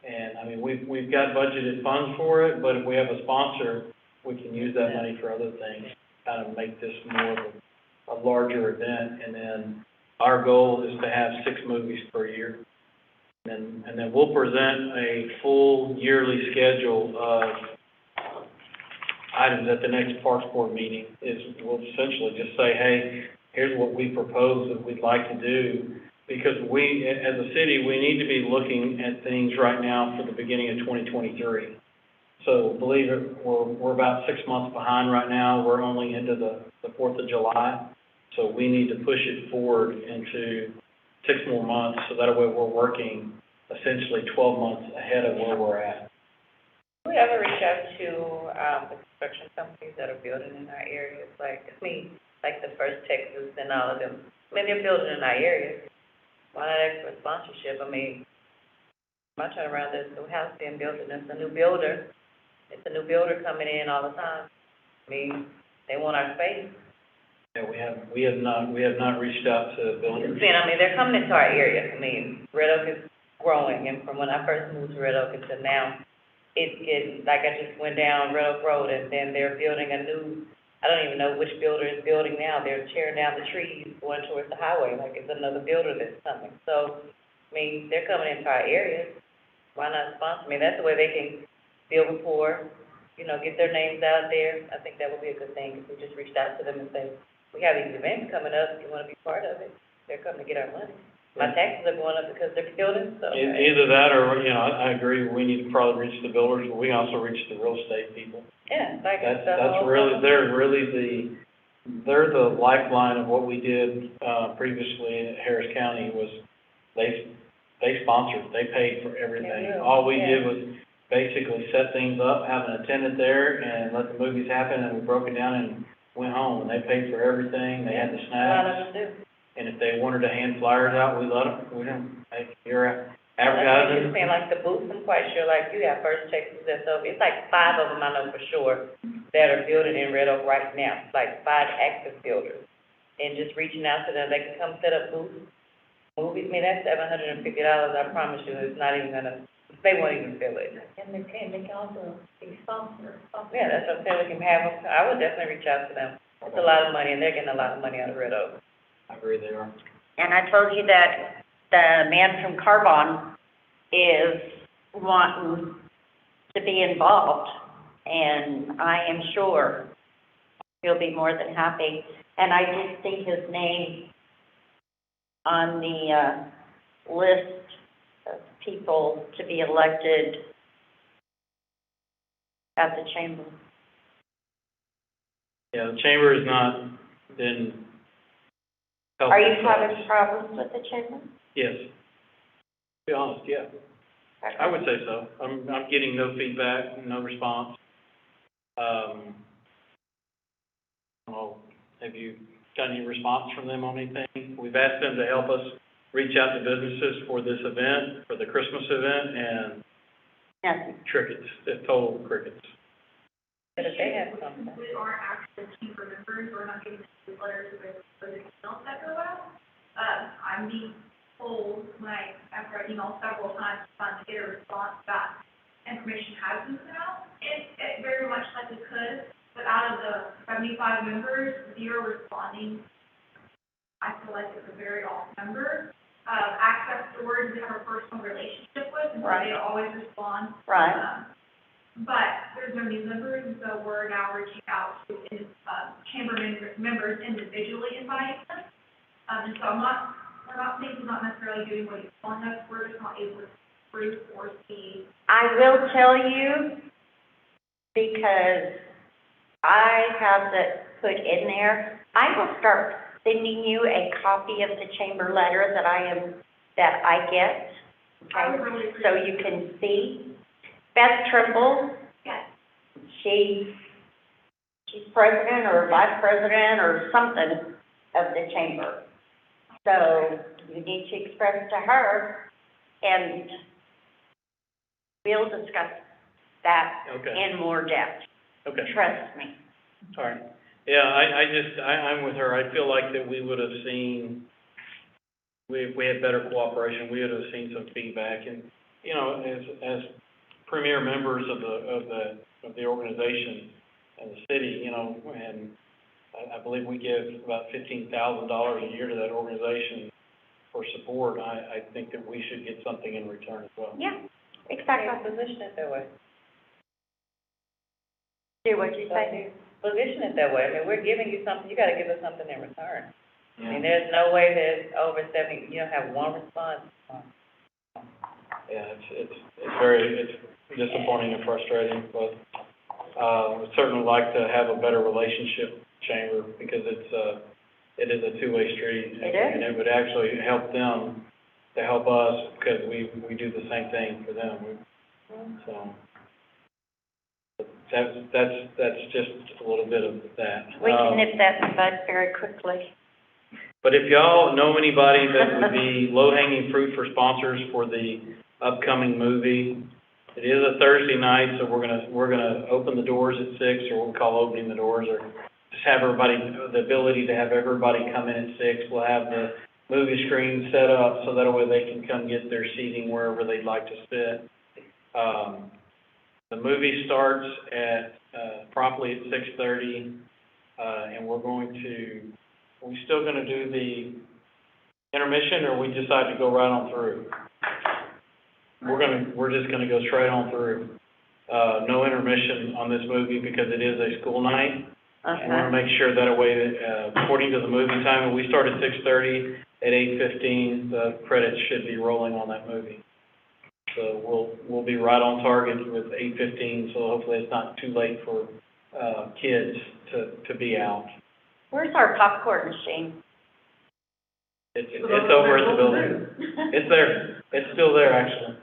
Speaker 2: And, I mean, we've got budgeted funds for it, but if we have a sponsor, we can use that money for other things, kind of make this more of a larger event. And then our goal is to have 6 movies per year. And then we'll present a full yearly schedule of items at the next Parks Board meeting. We'll essentially just say, hey, here's what we propose that we'd like to do. Because we, as a city, we need to be looking at things right now for the beginning of 2023. So believe it, we're about 6 months behind right now. We're only into the 4th of July. So we need to push it forward into 6 more months, so that way we're working essentially 12 months ahead of where we're at.
Speaker 4: Do we ever reach out to the construction companies that are building in our areas? Like like the First Texas and all of them. I mean, they're building in our area. Why not ask for sponsorship? I mean, my turnaround, there's no house being built, and it's a new builder. It's a new builder coming in all the time. I mean, they want our space.
Speaker 2: Yeah, we have not reached out to builders.
Speaker 4: I mean, they're coming into our area. I mean, Red Oak is growing, and from when I first moved to Red Oak until now, it's getting, like I just went down Red Oak Road, and then they're building a new, I don't even know which builder is building now. They're tearing down the trees going towards the highway, like it's another builder that's coming. So, I mean, they're coming into our area. Why not sponsor? I mean, that's the way they can build rapport, you know, get their names out there. I think that would be a good thing if we just reached out to them and say, we have these events coming up, you want to be part of it? They're coming to get our money. My taxes are going up because they're building, so.
Speaker 2: Either that or, you know, I agree, we need to probably reach the builders, but we can also reach the real estate people.
Speaker 4: Yeah, like
Speaker 2: That's
Speaker 4: the whole.
Speaker 2: really, they're the lifeline of what we did, previously in Harris County was they sponsored, they paid for everything.
Speaker 4: They will,
Speaker 2: All we
Speaker 4: yeah.
Speaker 2: did was basically set things up, have an attendant there, and let the movies happen, and we broke it down and went home, and they paid for everything, they had the
Speaker 4: A lot
Speaker 2: snacks.
Speaker 4: of them do.
Speaker 2: And if they wanted to hand flyers out, we let them, we didn't, hey, you're
Speaker 4: That's what
Speaker 2: advertising.
Speaker 4: you're saying, like the booths, I'm quite sure, like you have First Texas, SOB, it's like 5 of them I know for sure that are building in Red Oak right now, like 5 active builders. And just reaching out to them, they can come set up booths, movies, I mean, that's $750, I promise you, it's not even gonna, they won't even feel it.
Speaker 5: And they can also be sponsored.
Speaker 4: Yeah, that's what I'm saying, we can have them, I would definitely reach out to them. It's a lot of money, and they're getting a lot of money out of Red Oak.
Speaker 2: I agree they are.
Speaker 1: And I told you that the man from Carbon is wanting to be involved, and I am sure he'll be more than happy. And I did see his name on the, list of people to be elected at the chamber.
Speaker 2: Yeah, the chamber has not been helpful.
Speaker 1: Are you
Speaker 2: to us.
Speaker 1: having problems with the chamber?
Speaker 2: Yes. To be honest, yeah. I would say so. I'm getting no feedback, no response. I don't know, have you got any response from them on anything? We've asked them to help us reach out to businesses for this event, for the Christmas event, and
Speaker 1: Nothing.
Speaker 2: crickets, total crickets.
Speaker 4: But if they have something.
Speaker 3: We aren't actually chamber members, we're not getting the letters of the emails that go out. I'm being told, after I emailed several times, to get a response that information has been sent out. It very much likely could, but out of the 75 members, 0 responding. I feel like it's a very off number. Access Storage, we have a personal relationship with, and so
Speaker 1: Right.
Speaker 3: they always respond.
Speaker 1: Right.
Speaker 3: But there's no new members, and so we're now reaching out to, chamber members individually, inviting them. And so we're not saying he's not necessarily doing what he's telling us, we're just not able to prove or see.
Speaker 1: I will tell you, because I have that put in there, I will start sending you a copy of the chamber letter that I get,
Speaker 3: I would
Speaker 1: okay?
Speaker 3: really appreciate
Speaker 1: So you can see. Beth Trimble,
Speaker 3: Yes.
Speaker 1: she's president or vice president or something of the chamber. So you need to express to her, and we'll discuss that
Speaker 2: Okay.
Speaker 1: in more depth.
Speaker 2: Okay.
Speaker 1: Trust me.
Speaker 2: All right. Yeah, I'm with her. I feel like that we would have seen, if we had better cooperation, we would have seen some feedback. And, you know, as premier members of the organization and the city, you know, and I believe we give about $15,000 a year to that organization for support. I think that we should get something in return as well.
Speaker 1: Yeah,
Speaker 4: Yeah,
Speaker 1: exactly.
Speaker 4: position it that way.
Speaker 1: Do what you say.
Speaker 4: Position it that way. I mean, we're giving you something, you gotta give us something in return. I mean,
Speaker 2: Yeah,
Speaker 4: there's no way there's over 70, you don't have one response.
Speaker 2: yeah, it's disappointing and frustrating, but, we'd certainly like to have a better relationship with the chamber because it is a two-way street.
Speaker 1: It is.
Speaker 2: And it would actually help them to help us because we do the same thing for them, so. That's just a little bit of that.
Speaker 1: We can nip that in the bud very quickly.
Speaker 2: But if y'all know anybody that would be low-hanging fruit for sponsors for the upcoming movie, it is a Thursday night, so we're gonna open the doors at 6, or what we call opening the doors, or just have everybody, the ability to have everybody come in at 6. We'll have the movie screen set up so that way they can come get their seating wherever they'd like to sit. The movie starts at promptly at 6:30, and are we still gonna do the intermission, or we decide to go right on through? We're just gonna go straight on through. No intermission on this movie because it is a school night. I wanna make sure that way that, according to the movie time, we start at 6:30, at 8:15, the credits should be rolling on that movie. So we'll be right on target with 8:15, so hopefully it's not too late for, kids to be out.
Speaker 1: Where's our popcorn machine?
Speaker 2: It's over at the building. It's there. It's still there, actually.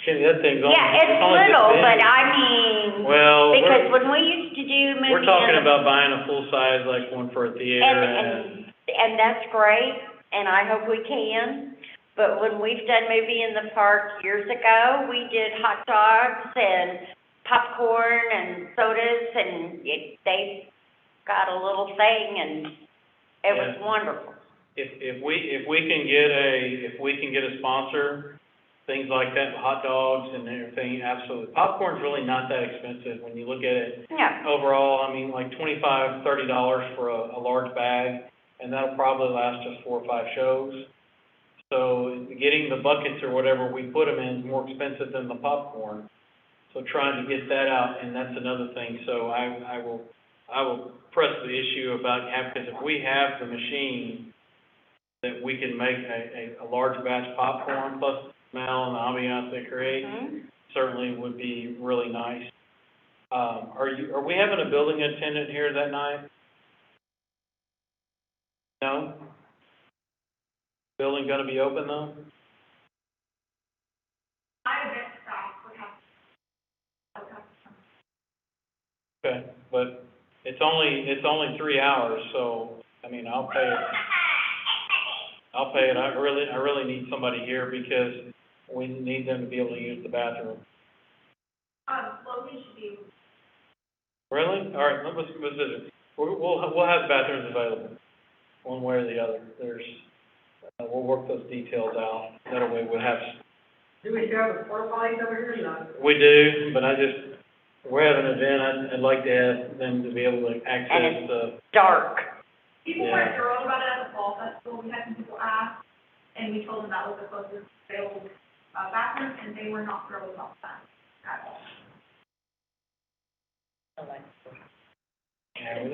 Speaker 2: That thing's on.
Speaker 1: Yeah, it's
Speaker 2: only this
Speaker 1: little,
Speaker 2: big.
Speaker 1: but I mean,
Speaker 2: Well,
Speaker 1: because when we used to do movies.
Speaker 2: we're talking about buying a full-size, like one for a theater
Speaker 1: And that's great, and I hope we can. But when we've done movie in the park years ago, we did hot dogs and popcorn and sodas, and they got a little thing, and it was wonderful.
Speaker 2: If we can get a sponsor, things like that, hot dogs and everything, absolutely. Popcorn's really not that expensive when you look at it.
Speaker 1: Yeah.
Speaker 2: Overall, I mean, like $25, $30 for a large bag, and that'll probably last us 4 or 5 shows. So getting the buckets or whatever we put them in is more expensive than the popcorn. So trying to get that out, and that's another thing. So I will press the issue about because if we have the machine that we can make a large batch popcorn plus the smell and the ambiance they create, certainly would be really nice. Are we having a building attendant here that night? No? Building gonna be open though? Okay, but it's only 3 hours, so, I mean, I'll pay it. I really need somebody here because we need them to be able to use the bathroom.
Speaker 3: Logan should be.
Speaker 2: Really? All right, let's visit. We'll have bathrooms available, one way or the other. We'll work those details out. That way we'll have.
Speaker 5: Do we still have the porta potties over here or not?
Speaker 2: We do, but we're having an event. I'd like to have them to be able to access the.
Speaker 1: Dark.
Speaker 3: People weren't thrilled about it at the fall festival. We had some people ask, and we told them that was the closest available bathroom, and they were not thrilled about that at all.
Speaker 2: Yeah, we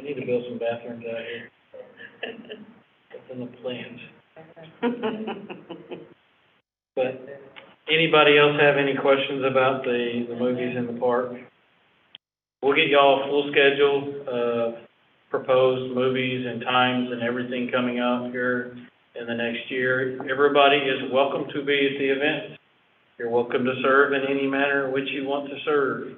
Speaker 2: need to build some bathrooms out here. It's in the plans. But anybody else have any questions about the movies in the park? We'll get y'all a full schedule of proposed movies and times and everything coming up here in the next year. Everybody is welcome to be at the event. You're welcome to serve in any manner in which you want to serve.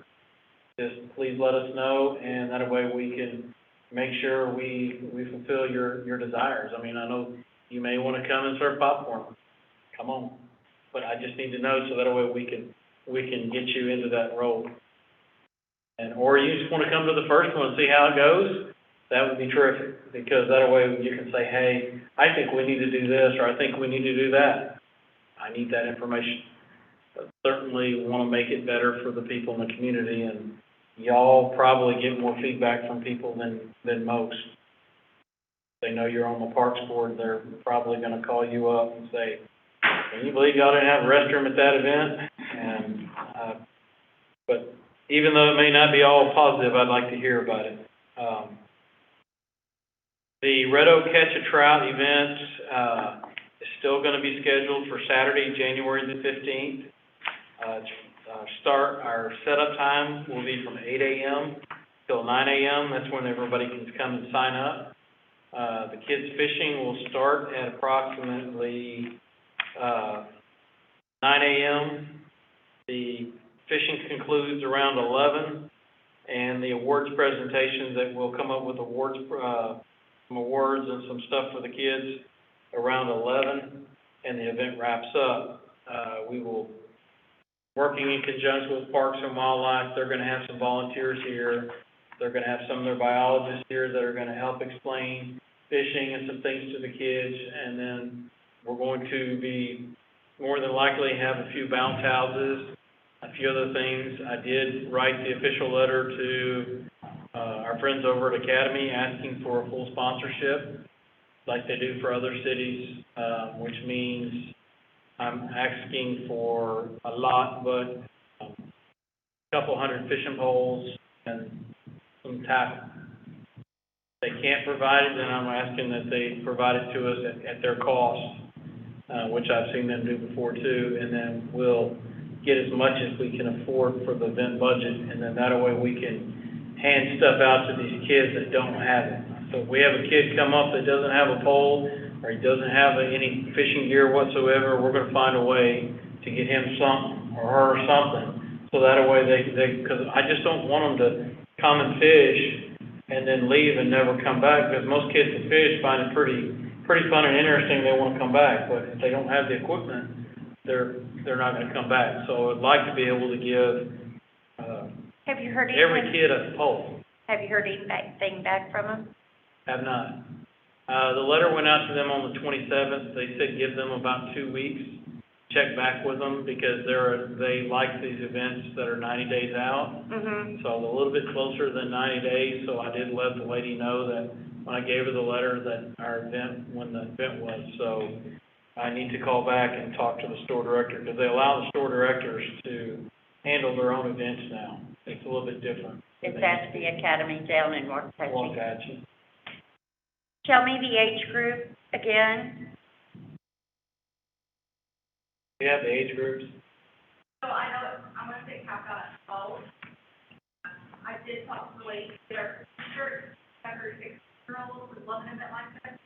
Speaker 2: Just please let us know, and that way we can make sure we fulfill your desires. I mean, I know you may want to come and serve popcorn. Come on. But I just need to know so that way we can get you into that role. Or you just want to come to the first one and see how it goes, that would be terrific, because that way you can say, hey, I think we need to do this, or I think we need to do that. I need that information. But certainly want to make it better for the people in the community, and y'all probably get more feedback from people than most. They know you're on the Parks Board, they're probably going to call you up and say, can you believe y'all didn't have a restroom at that event? And, but even though it may not be all positive, I'd like to hear about it. The Red Oak Catch a Trout event is still going to be scheduled for Saturday, January the 15th. Our setup time will be from 8 a.m. till 9 a.m. That's when everybody can come and sign up. The kids fishing will start at approximately 9 a.m. The Fishing concludes around 11, and the awards presentation that will come up with awards, some awards and some stuff for the kids around 11, and the event wraps up. We will, working in conjunction with Parks and Wildlife, they're gonna have some volunteers here. They're gonna have some of their biologists here that are gonna help explain fishing and some things to the kids, and then we're going to be more than likely have a few bounce houses, a few other things. I did write the official letter to our friends over at Academy asking for a full sponsorship like they do for other cities, which means I'm asking for a lot, but a couple hundred fishing poles and some tackle. If they can't provide it, then I'm asking that they provide it to us at their cost, which I've seen them do before too, and then we'll get as much as we can afford for the event budget, and then that way we can hand stuff out to these kids that don't have it. So if we have a kid come up that doesn't have a pole, or he doesn't have any fishing gear whatsoever, we're gonna find a way to get him something, or her something, so that way they, cause I just don't want them to come and fish and then leave and never come back, because most kids that fish find it pretty fun and interesting, they wanna come back, but if they don't have the equipment, they're not gonna come back. So I'd like to be able to give,
Speaker 1: Have you heard
Speaker 2: every
Speaker 1: anything,
Speaker 2: kid a pole.
Speaker 1: have you heard anything back from them?
Speaker 2: Have not. The letter went out to them on the 27th. They said give them about 2 weeks, check back with them, because they like these events that are 90 days out.
Speaker 1: Mm-hmm.
Speaker 2: So a little bit closer than 90 days, so I did let the lady know that when I gave her the letter that when the event was. So I need to call back and talk to the store director, because they allow the store directors to handle their own events now. It's a little bit different.
Speaker 1: It's at the Academy down in North Country.
Speaker 2: Gotcha.
Speaker 1: Tell me the age group again.
Speaker 2: Do you have the age groups?
Speaker 3: So I know, I'm gonna say cap out at 12. I did talk to the lady, they're sure, every 6-year-old would love an event like this.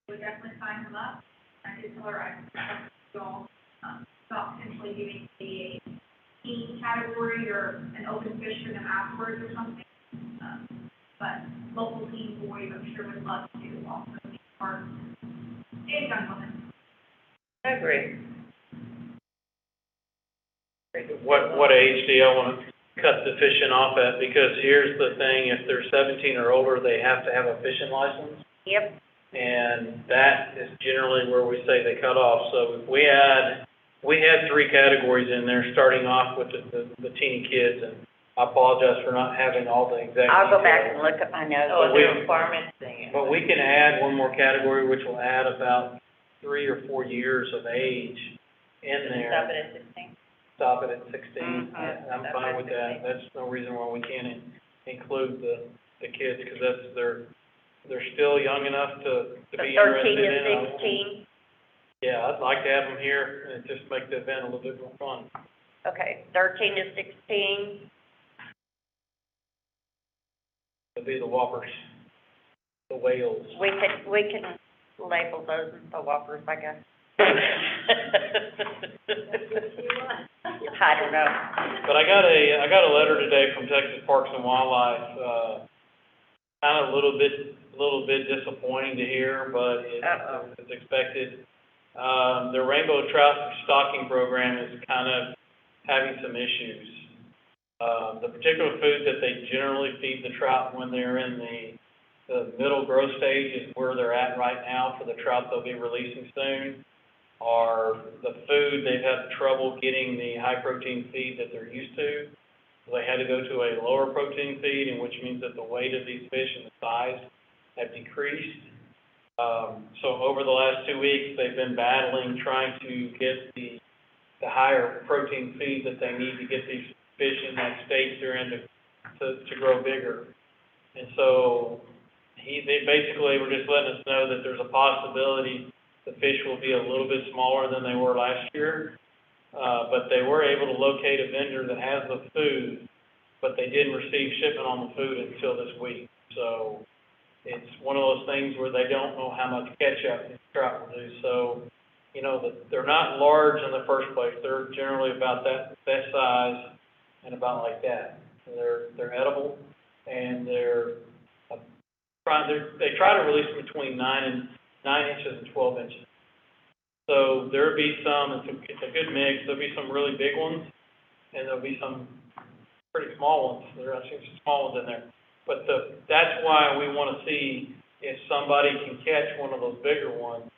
Speaker 3: Would definitely sign them up. I did tell her I talked to y'all, about potentially giving a teen category or an open fish for them afterwards or something. But local teen boys, I'm sure would love to also be part, and young women.
Speaker 4: I agree.
Speaker 2: What age do y'all want to cut the fishing off at? Because here's the thing, if they're 17 or older, they have to have a fishing license.
Speaker 1: Yep.
Speaker 2: And that is generally where we say they cut off. So if we had 3 categories in there, starting off with the teeny kids, and I apologize for not having all the exact
Speaker 1: I'll go back
Speaker 2: details.
Speaker 1: and look at my notes.
Speaker 4: Oh, is there a requirement thing?
Speaker 2: But we can add one more category, which will add about 3 or 4 years of age in there.
Speaker 4: Stop it at 16?
Speaker 2: Stop it at 16.
Speaker 1: Mhm.
Speaker 2: I'm fine with that. That's no reason why we can't include the kids, because they're still young enough to
Speaker 1: So
Speaker 2: be
Speaker 1: 13
Speaker 2: interested in
Speaker 1: to
Speaker 2: it.
Speaker 1: 16,
Speaker 2: Yeah, I'd like to have them here and just make the event a little bit more fun.
Speaker 1: okay, 13 to 16,
Speaker 2: It'd be the whoppers, the whales.
Speaker 1: we can label those as the whoppers, I guess. I don't know.
Speaker 2: But I got a letter today from Texas Parks and Wildlife, kind of a little bit disappointing to hear, but it's expected. Their rainbow trout stocking program is kind of having some issues. The particular food that they generally feed the trout when they're in the middle growth stage is where they're at right now for the trout they'll be releasing soon. Are the food, they've had trouble getting the high protein feed that they're used to. So they had to go to a lower protein feed, and which means that the weight of these fish and the size have decreased. So over the last 2 weeks, they've been battling, trying to get the higher protein feed that they need to get these fish in that stage they're in to grow bigger. And so they basically were just letting us know that there's a possibility the fish will be a little bit smaller than they were last year. But they were able to locate a vendor that has the food, but they didn't receive shipment on the food until this week. So it's one of those things where they don't know how much catch-up these trout will do. So, they're not large in the first place. They're generally about that size. and about like that. They're edible, and they try to release them between 9 inches and 12 inches. So there'll be some, it's a good mix. There'll be some really big ones, and there'll be some pretty small ones. There are actually some small ones in there. But that's why we want to see if somebody can catch one of those bigger ones.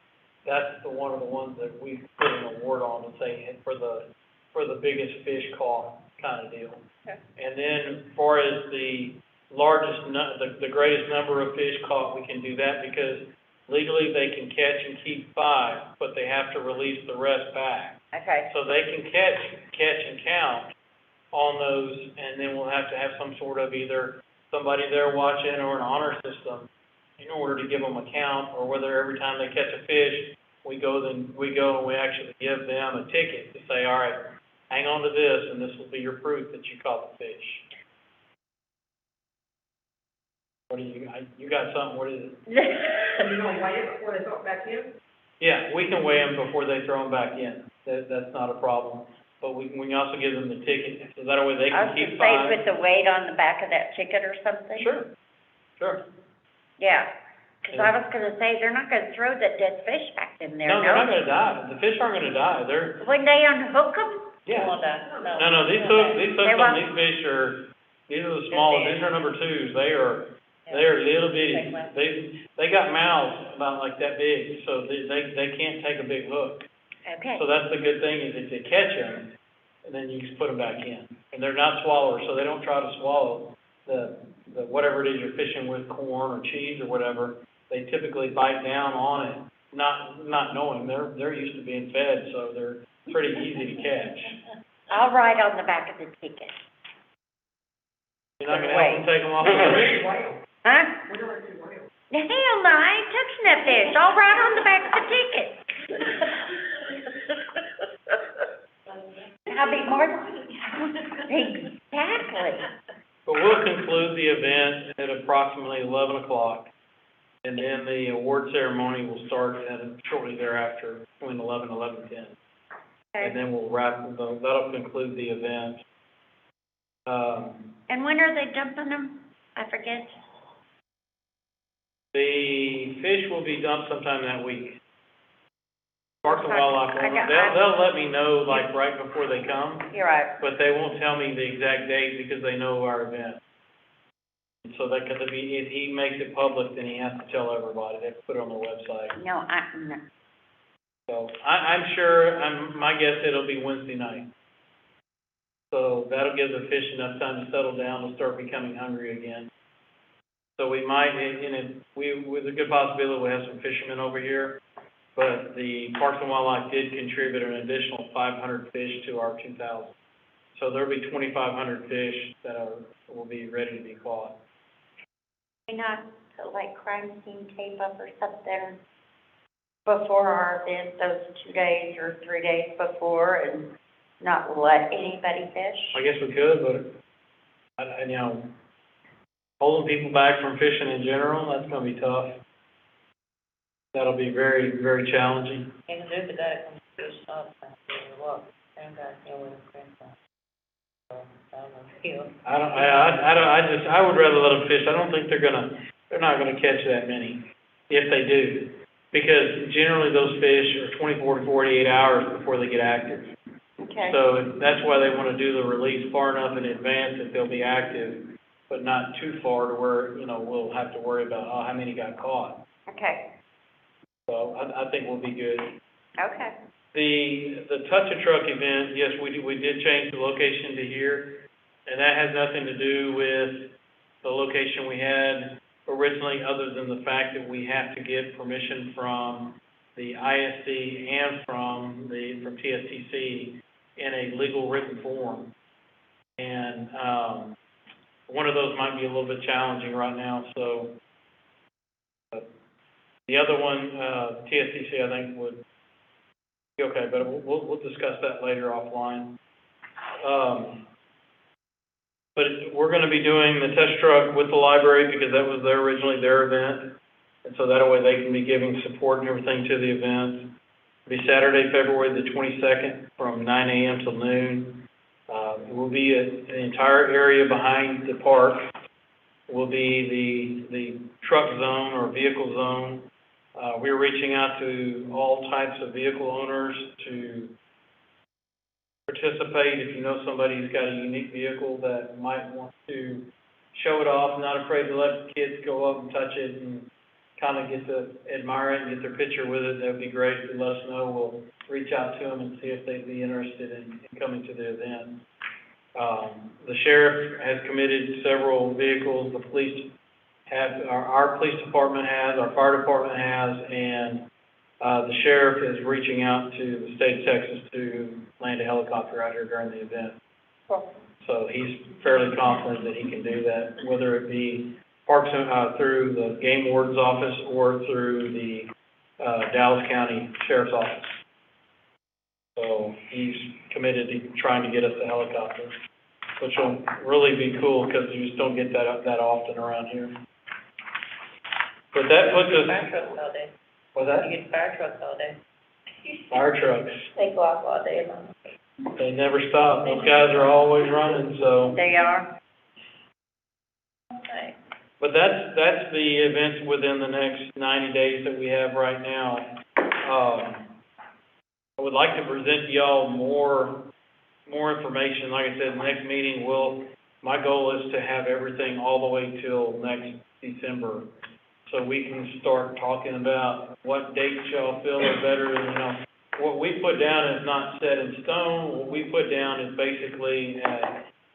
Speaker 2: That's one of the ones that we put an award on to say for the biggest fish caught kind of deal.
Speaker 1: Okay.
Speaker 2: And then as far as the greatest number of fish caught, we can do that because legally they can catch and keep 5, but they have to release the rest back.
Speaker 1: Okay.
Speaker 2: So they can catch and count on those, and then we'll have to have some sort of either somebody there watching or an honor system in order to give them a count, or whether every time they catch a fish, we go and we actually give them a ticket to say, all right, hang on to this, and this will be your proof that you caught the fish. What do you got something, what is it?
Speaker 3: Are you gonna weigh it before they throw it back in?
Speaker 2: Yeah, we can weigh them before they throw them back in. That's not a problem. But we can also give them the ticket, so that way they can keep 5.
Speaker 1: I was gonna say, put the weight on the back of that ticket or something?
Speaker 2: Sure.
Speaker 1: Yeah, because I was gonna say, they're not gonna throw that dead fish back in there,
Speaker 2: No, they're not gonna die. The fish aren't gonna die.
Speaker 1: When they unhook them?
Speaker 2: Yeah.
Speaker 4: No,
Speaker 2: These hooks, these fish these are the smallest, these are number 2s. They are little bitty. They got mouths about like that big, so they can't take a big hook.
Speaker 1: Okay.
Speaker 2: So that's the good thing, is if they catch them, and then you just put them back in. And they're not swallowers, so they don't try to swallow the whatever it is you're fishing with, corn or cheese or whatever. They typically bite down on it, not knowing. They're used to being fed, so they're pretty easy to catch.
Speaker 1: I'll write on the back of the ticket.
Speaker 2: You're not gonna help them take them off the fish?
Speaker 1: Huh?
Speaker 3: We don't have to weigh them.
Speaker 1: Hell no, I ain't touching that fish. I'll write on the back of the ticket. I'll be more exactly.
Speaker 2: But we'll conclude the event at approximately 11 o'clock, and then the award ceremony will start shortly thereafter, between 11 and 11:10.
Speaker 1: Okay.
Speaker 2: And then we'll that'll conclude the event.
Speaker 1: And when are they dumping them? I forget.
Speaker 2: The fish will be dumped sometime that week. Parks and Wildlife,
Speaker 1: I got-
Speaker 2: they'll let me know like right before they come,
Speaker 1: You're right.
Speaker 2: but they won't tell me the exact date because they know our event. And so if he makes it public, then he has to tell everybody. They have to put it on their website.
Speaker 1: No.
Speaker 2: So I'm sure, my guess it'll be Wednesday night. So that'll give the fish enough time to settle down and start becoming hungry again. So we might, with a good possibility, we'll have some fishermen over here. But the Parks and Wildlife did contribute an additional 500 fish to our 2,000. So there'll be 2,500 fish that will be ready to be caught.
Speaker 1: Why not put like crime scene tape up or something before our event, those 2 days or 3 days before, and not let anybody fish?
Speaker 2: I guess we could, but holding people back from fishing in general, that's gonna be tough. That'll be very, very challenging.
Speaker 4: And the other guy comes to fish all the time, walk, same guy here with his grandson. So, I don't know,
Speaker 2: I would rather let them fish. I don't think they're not gonna catch that many, if they do. Because generally those fish are 24 to 48 hours before they get active.
Speaker 1: Okay.
Speaker 2: So that's why they wanna do the release far enough in advance that they'll be active, but not too far to where, we'll have to worry about, how many got caught.
Speaker 1: Okay.
Speaker 2: So I think we'll be good.
Speaker 1: Okay.
Speaker 2: The Touch-a-Truck event, yes, we did change the location to here, and that has nothing to do with the location we had originally, other than the fact that we have to get permission from the ISD and from TSTC in a legal written form. And one of those might be a little bit challenging right now, so the other one, TSTC, I think would be okay, but we'll discuss that later offline. But we're gonna be doing the test truck with the library because that was originally their event. And so that way they can be giving support and everything to the event. It'll be Saturday, February the 22nd from 9 a.m. till noon. It will be the entire area behind the park will be the truck zone or vehicle zone. We're reaching out to all types of vehicle owners to participate. If you know somebody who's got a unique vehicle that might want to show it off, not afraid to let kids go up and touch it and kind of get to admire it and get their picture with it, that would be great. If you let us know, we'll reach out to them and see if they'd be interested in coming to the event. The sheriff has committed several vehicles. The police have, our police department has, our fire department has, and the sheriff is reaching out to the state of Texas to land a helicopter out here during the event. So he's fairly confident that he can do that, whether it be parks through the game warden's office or through the Dallas County Sheriff's Office. So he's committed to trying to get us a helicopter, which will really be cool because you just don't get that often around here. But that puts us.
Speaker 4: Fire trucks all day.
Speaker 2: What's that?
Speaker 4: You get fire trucks all day.
Speaker 2: Fire trucks.
Speaker 4: They go off all day long.
Speaker 2: They never stop. Those guys are always running, so.
Speaker 1: They are.
Speaker 4: Okay.
Speaker 2: But that's the events within the next 90 days that we have right now. I would like to present to y'all more information. Like I said, the next meeting my goal is to have everything all the way till next December. So we can start talking about what dates y'all feel are better. What we put down is not set in stone. What we put down is basically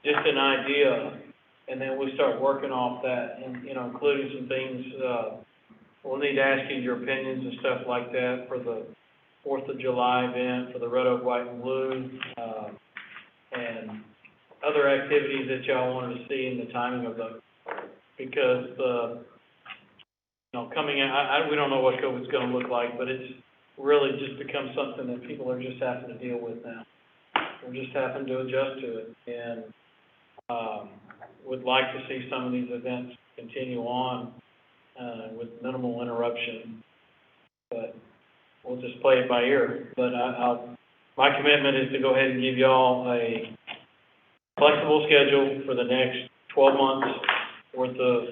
Speaker 2: just an idea. And then we start working off that and, including some things, we'll need to ask you your opinions and stuff like that for the 4th of July event, for the Red Oak, White, and Blue, and other activities that y'all wanted to see and the timing of those. Because, coming in, we don't know what COVID's going to look like, but it's really just become something that people are just having to deal with now. We're just having to adjust to it. And would like to see some of these events continue on with minimal interruption. But we'll just play it by ear. But my commitment is to go ahead and give y'all a flexible schedule for the next 12 months worth of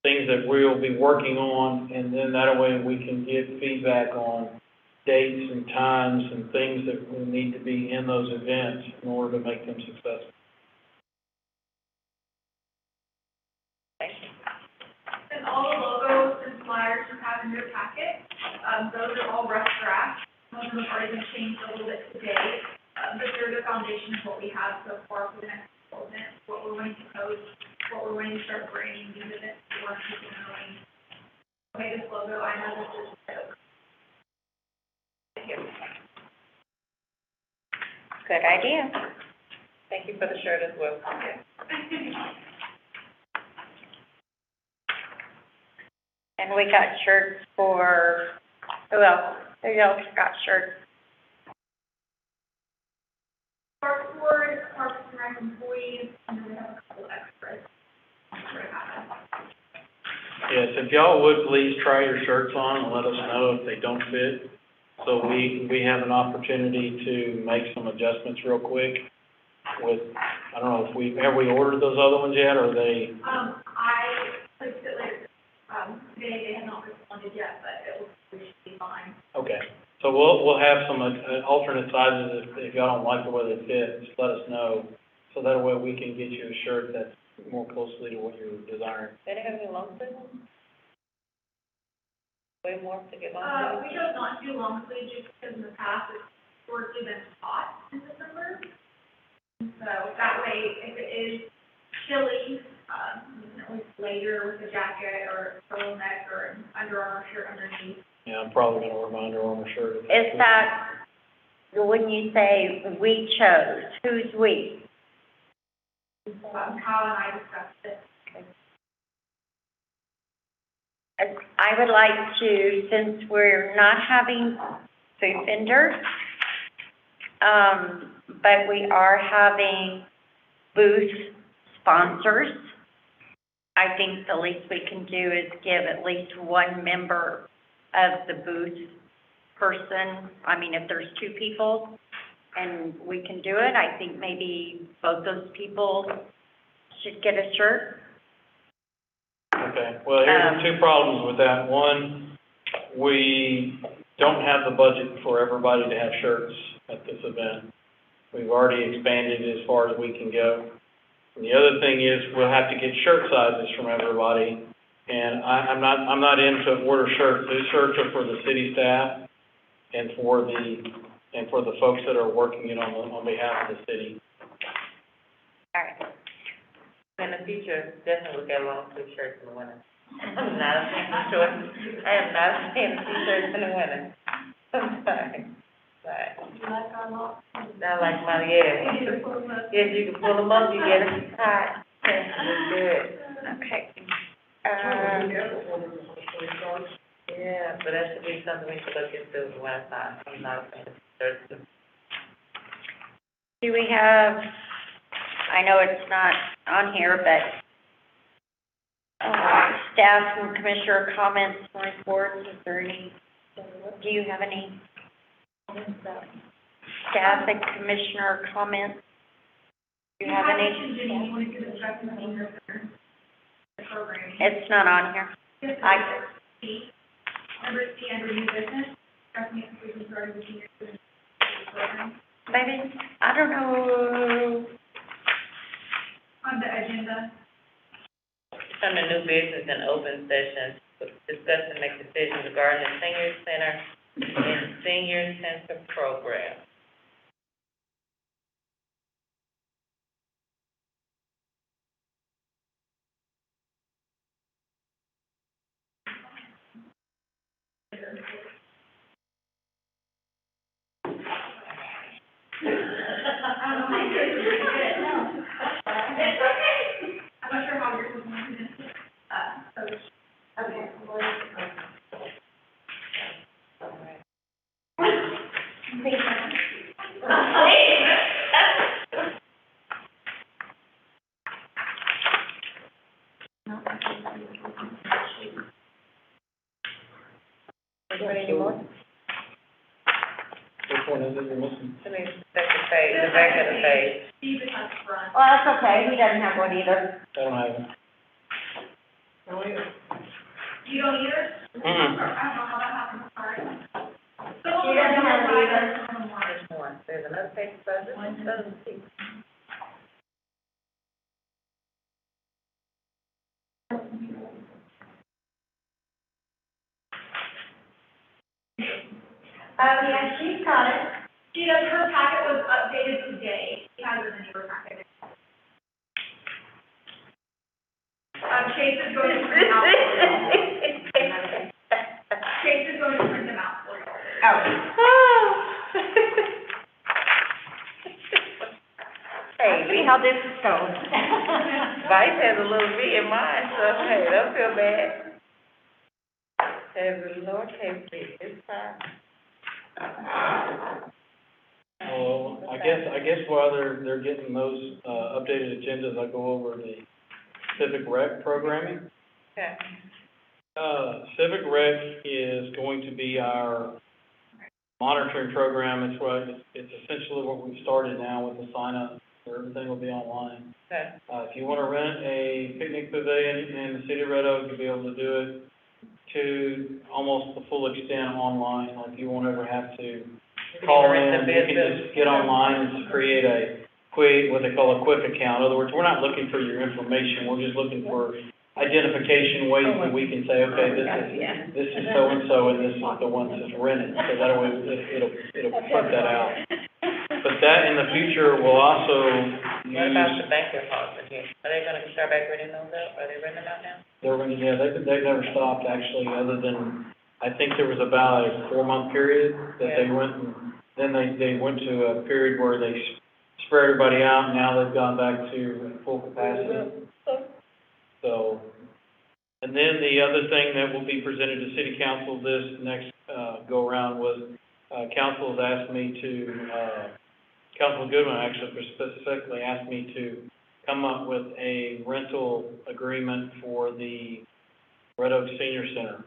Speaker 2: things that we'll be working on, and then that way we can get feedback on dates and times and things that will need to be in those events in order to make them successful.
Speaker 3: And all the logos and flyers you have in your packet, those are all rough drafts. Some of them have already been changed a little bit today, but they're the foundation of what we have so far for the next event, what we're going to post, what we're going to start bringing these events to work people knowing. Okay, this logo, I know this is
Speaker 1: Good idea.
Speaker 4: Thank you for the shirt as well.
Speaker 1: And we got shirts for, who else? Who else got shirts?
Speaker 3: Parks Board, Parks and Rec employees, and then we have a couple extras.
Speaker 2: Yes, if y'all would please try your shirts on and let us know if they don't fit. So we have an opportunity to make some adjustments real quick with, I don't know if have we ordered those other ones yet, or are they?
Speaker 3: I placed it later, they have not responded yet, but it should be fine.
Speaker 2: Okay, so we'll have some alternate sizes if y'all don't like the way they fit, just let us know. So that way we can get you a shirt that's more closely to what you're desiring.
Speaker 4: They didn't have any long sleeves? Way more to get long
Speaker 3: We
Speaker 4: sleeves?
Speaker 3: chose not to do long sleeves just because in the past it's historically been hot in December. So that way, if it is chilly, you can always layer with a jacket or a turtleneck or an Under Armour shirt underneath.
Speaker 2: Yeah, I'm probably gonna wear my Under Armour shirt.
Speaker 1: Is that, when you say we chose, who's we?
Speaker 3: Kyle and I discussed it.
Speaker 1: I would like to, since we're not having food vendors, but we are having booth sponsors, I think the least we can do is give at least one member of the booth person, I mean, if there's two people, and we can do it. I think maybe both those people should get a shirt.
Speaker 2: Okay, well, here's two problems with that. One, we don't have the budget for everybody to have shirts at this event. We've already expanded as far as we can go. And the other thing is, we'll have to get shirt sizes from everybody, and I'm not in to order shirts. Those shirts are for the city staff and for the folks that are working it on behalf of the city.
Speaker 1: All right.
Speaker 4: In the future, definitely look at long sleeve shirts in the winter. I'm not a fan of shorts. I am not a fan of t-shirts in the winter. I'm sorry. Right.
Speaker 3: You like our law?
Speaker 4: Not like my, yeah. Yes, you can pull them up, you get them hot. That's good.
Speaker 1: Okay.
Speaker 4: Yeah, but that should be something we should look into when it's time. I'm not a fan of t-shirts.
Speaker 1: Do we have, I know it's not on here, but, staff and commissioner comments and reports, is there any, do you have any? Staff and commissioner comments? Do you have any?
Speaker 3: Jenny, you wanted to discuss in the senior center, the program.
Speaker 1: It's not on here.
Speaker 3: Number C, under new business, discussing inclusion regarding the senior center program.
Speaker 1: Maybe, I don't know.
Speaker 3: On the agenda,
Speaker 4: Under new business and open session, discuss and make decisions regarding the senior center and senior center program.
Speaker 3: it's okay. I'm not sure how yours is going to, okay.
Speaker 1: Is there any more?
Speaker 2: Which one is it you're missing?
Speaker 4: To me, second page, the back of the page.
Speaker 3: Steve is on the front.
Speaker 1: Well, that's okay, he doesn't have one either.
Speaker 2: I don't have it.
Speaker 3: You don't either?
Speaker 2: Mm-mm.
Speaker 3: I don't know how that happened, I'm sorry. So
Speaker 1: She doesn't have it either.
Speaker 4: There's one, there's another page, but this one doesn't see.
Speaker 1: Yeah, she's got it.
Speaker 3: She does, her packet was updated today, she has it in her packet. Chase is going to print them out for you. Chase is going to print them out for you.
Speaker 1: Oh. Hey, see how this is going.
Speaker 4: Vice has a little V in mine, so hey, don't feel bad. Has a lowercase v, it's fine.
Speaker 2: Well, I guess while they're getting those, updated agendas, I'll go over the civic rec programming.
Speaker 4: Okay.
Speaker 2: Civic rec is going to be our monitoring program. It's essentially what we've started now with the sign up, where everything will be online.
Speaker 4: Okay.
Speaker 2: If you want to rent a picnic pavilion in the city of Red Oak, you'll be able to do it to almost the full extent online. Like, you won't ever have to call in. You can just get online and create a what they call a quick account. In other words, we're not looking for your information. We're just looking for identification ways that we can say, okay, this is so and so, and this is the one that's rented. So that way it'll put that out. But that in the future will also
Speaker 4: What about the banquet halls in here? Are they gonna start back renting those out? Are they renting them out now?
Speaker 2: they've never stopped actually, other than, I think there was about a 4-month period that they went, and then they went to a period where they spread everybody out, and now they've gone back to full capacity. So, and then the other thing that will be presented to city council this next, go around was, council has asked me to, Councilman Goodwin actually specifically asked me to come up with a rental agreement for the Red Oak Senior Center,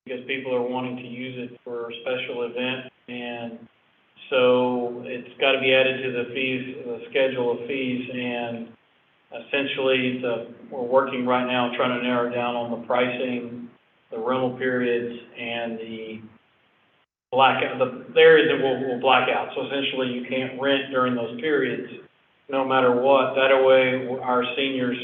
Speaker 2: because people are wanting to use it for a special event, and So it's got to be added to the fees, the schedule of fees, and essentially we're working right now trying to narrow down on the pricing, the rental periods, and the blackout, the areas that will black out. So essentially you can't rent during those periods, no matter what. That way our seniors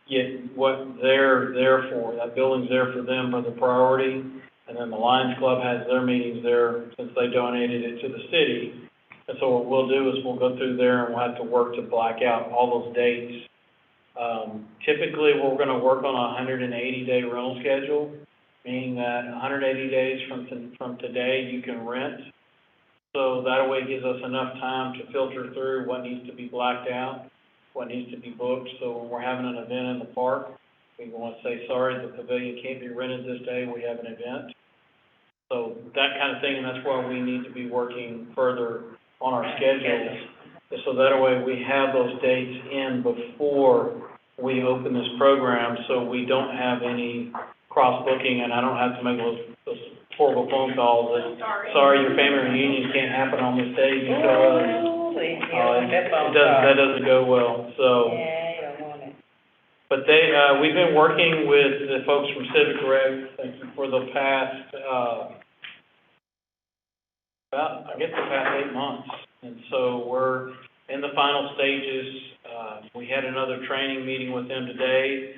Speaker 2: get what they're there for. That building's there for them for the priority. And then the Lions Club has their meetings there since they donated it to the city. And so what we'll do is we'll go through there and we'll have to work to black out all those dates. Typically, we're going to work on a 180-day rental schedule, meaning that 180 days from today you can rent. So that way it gives us enough time to filter through what needs to be blacked out, what needs to be booked. So when we're having an event in the park, we want to say, sorry, the pavilion can't be rented this day, we have an event. So that kind of thing, and that's why we need to be working further on our schedules. So that way we have those dates in before we open this program, so we don't have any cross-booking, and I don't have to make those horrible phone calls that, sorry, your family reunion can't happen on this day because that doesn't go well. So,
Speaker 4: Yeah, you don't want it.
Speaker 2: but we've been working with the folks from Civic Rec, thank you, for the past about, I guess, the past 8 months. And so we're in the final stages. We had another training meeting with them today.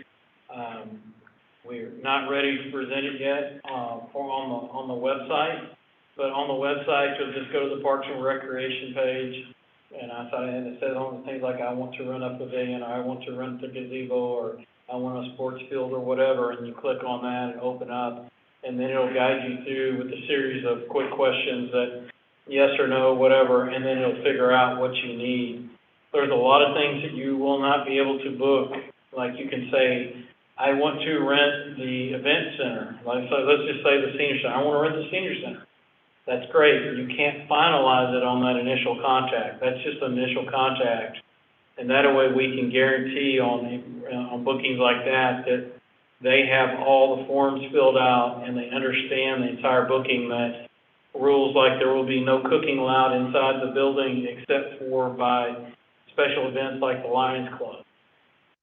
Speaker 2: We're not ready to present it yet on the website, but on the website, you'll just go to the Parks and Recreation page, and it says on things like, I want to rent a pavilion, or I want to rent the gazebo, or I want a sports field, or whatever, and you click on that and open up, and then it'll guide you through with a series of quick questions that yes or no, whatever, and then it'll figure out what you need. There's a lot of things that you will not be able to book. Like you can say, I want to rent the event center. Like, so let's just say the senior center. I want to rent the senior center. That's great. You can't finalize it on that initial contact. That's just initial contact. And that way we can guarantee on bookings like that they have all the forms filled out and they understand the entire booking, that rules like there will be no cooking allowed inside the building except for by special events like the Lions Club.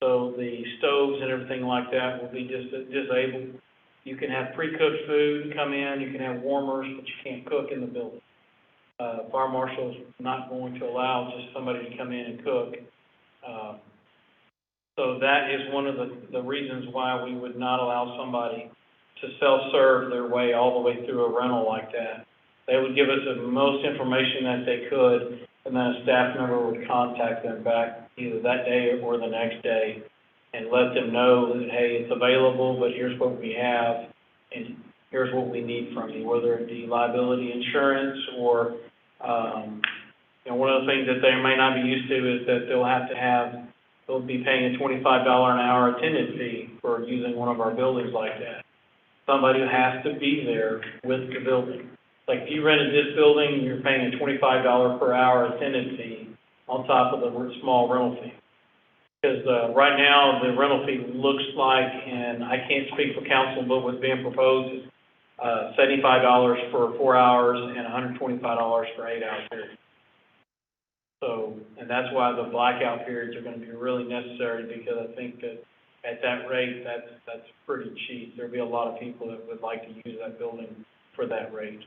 Speaker 2: So the stoves and everything like that will be disabled. You can have pre-cooked food come in, you can have warmers, but you can't cook in the building. Fire marshal's not going to allow just somebody to come in and cook. So that is one of the reasons why we would not allow somebody to self-serve their way all the way through a rental like that. They would give us the most information that they could, and then a staff member would contact them back either that day or the next day and let them know that, hey, it's available, but here's what we have, and here's what we need from you, whether it be liability insurance or, one of the things that they may not be used to is that they'll be paying a $25 an hour attendance fee for using one of our buildings like that. Somebody who has to be there with the building. Like if you rented this building, you're paying a $25 per hour attendance fee on top of the small rental fee. Because right now, the rental fee looks like, and I can't speak for council, but what's being proposed is $75 for 4 hours and $125 for 8 hour period. So, and that's why the blackout periods are going to be really necessary, because I think that at that rate, that's pretty cheap. There'll be a lot of people that would like to use that building for that rate.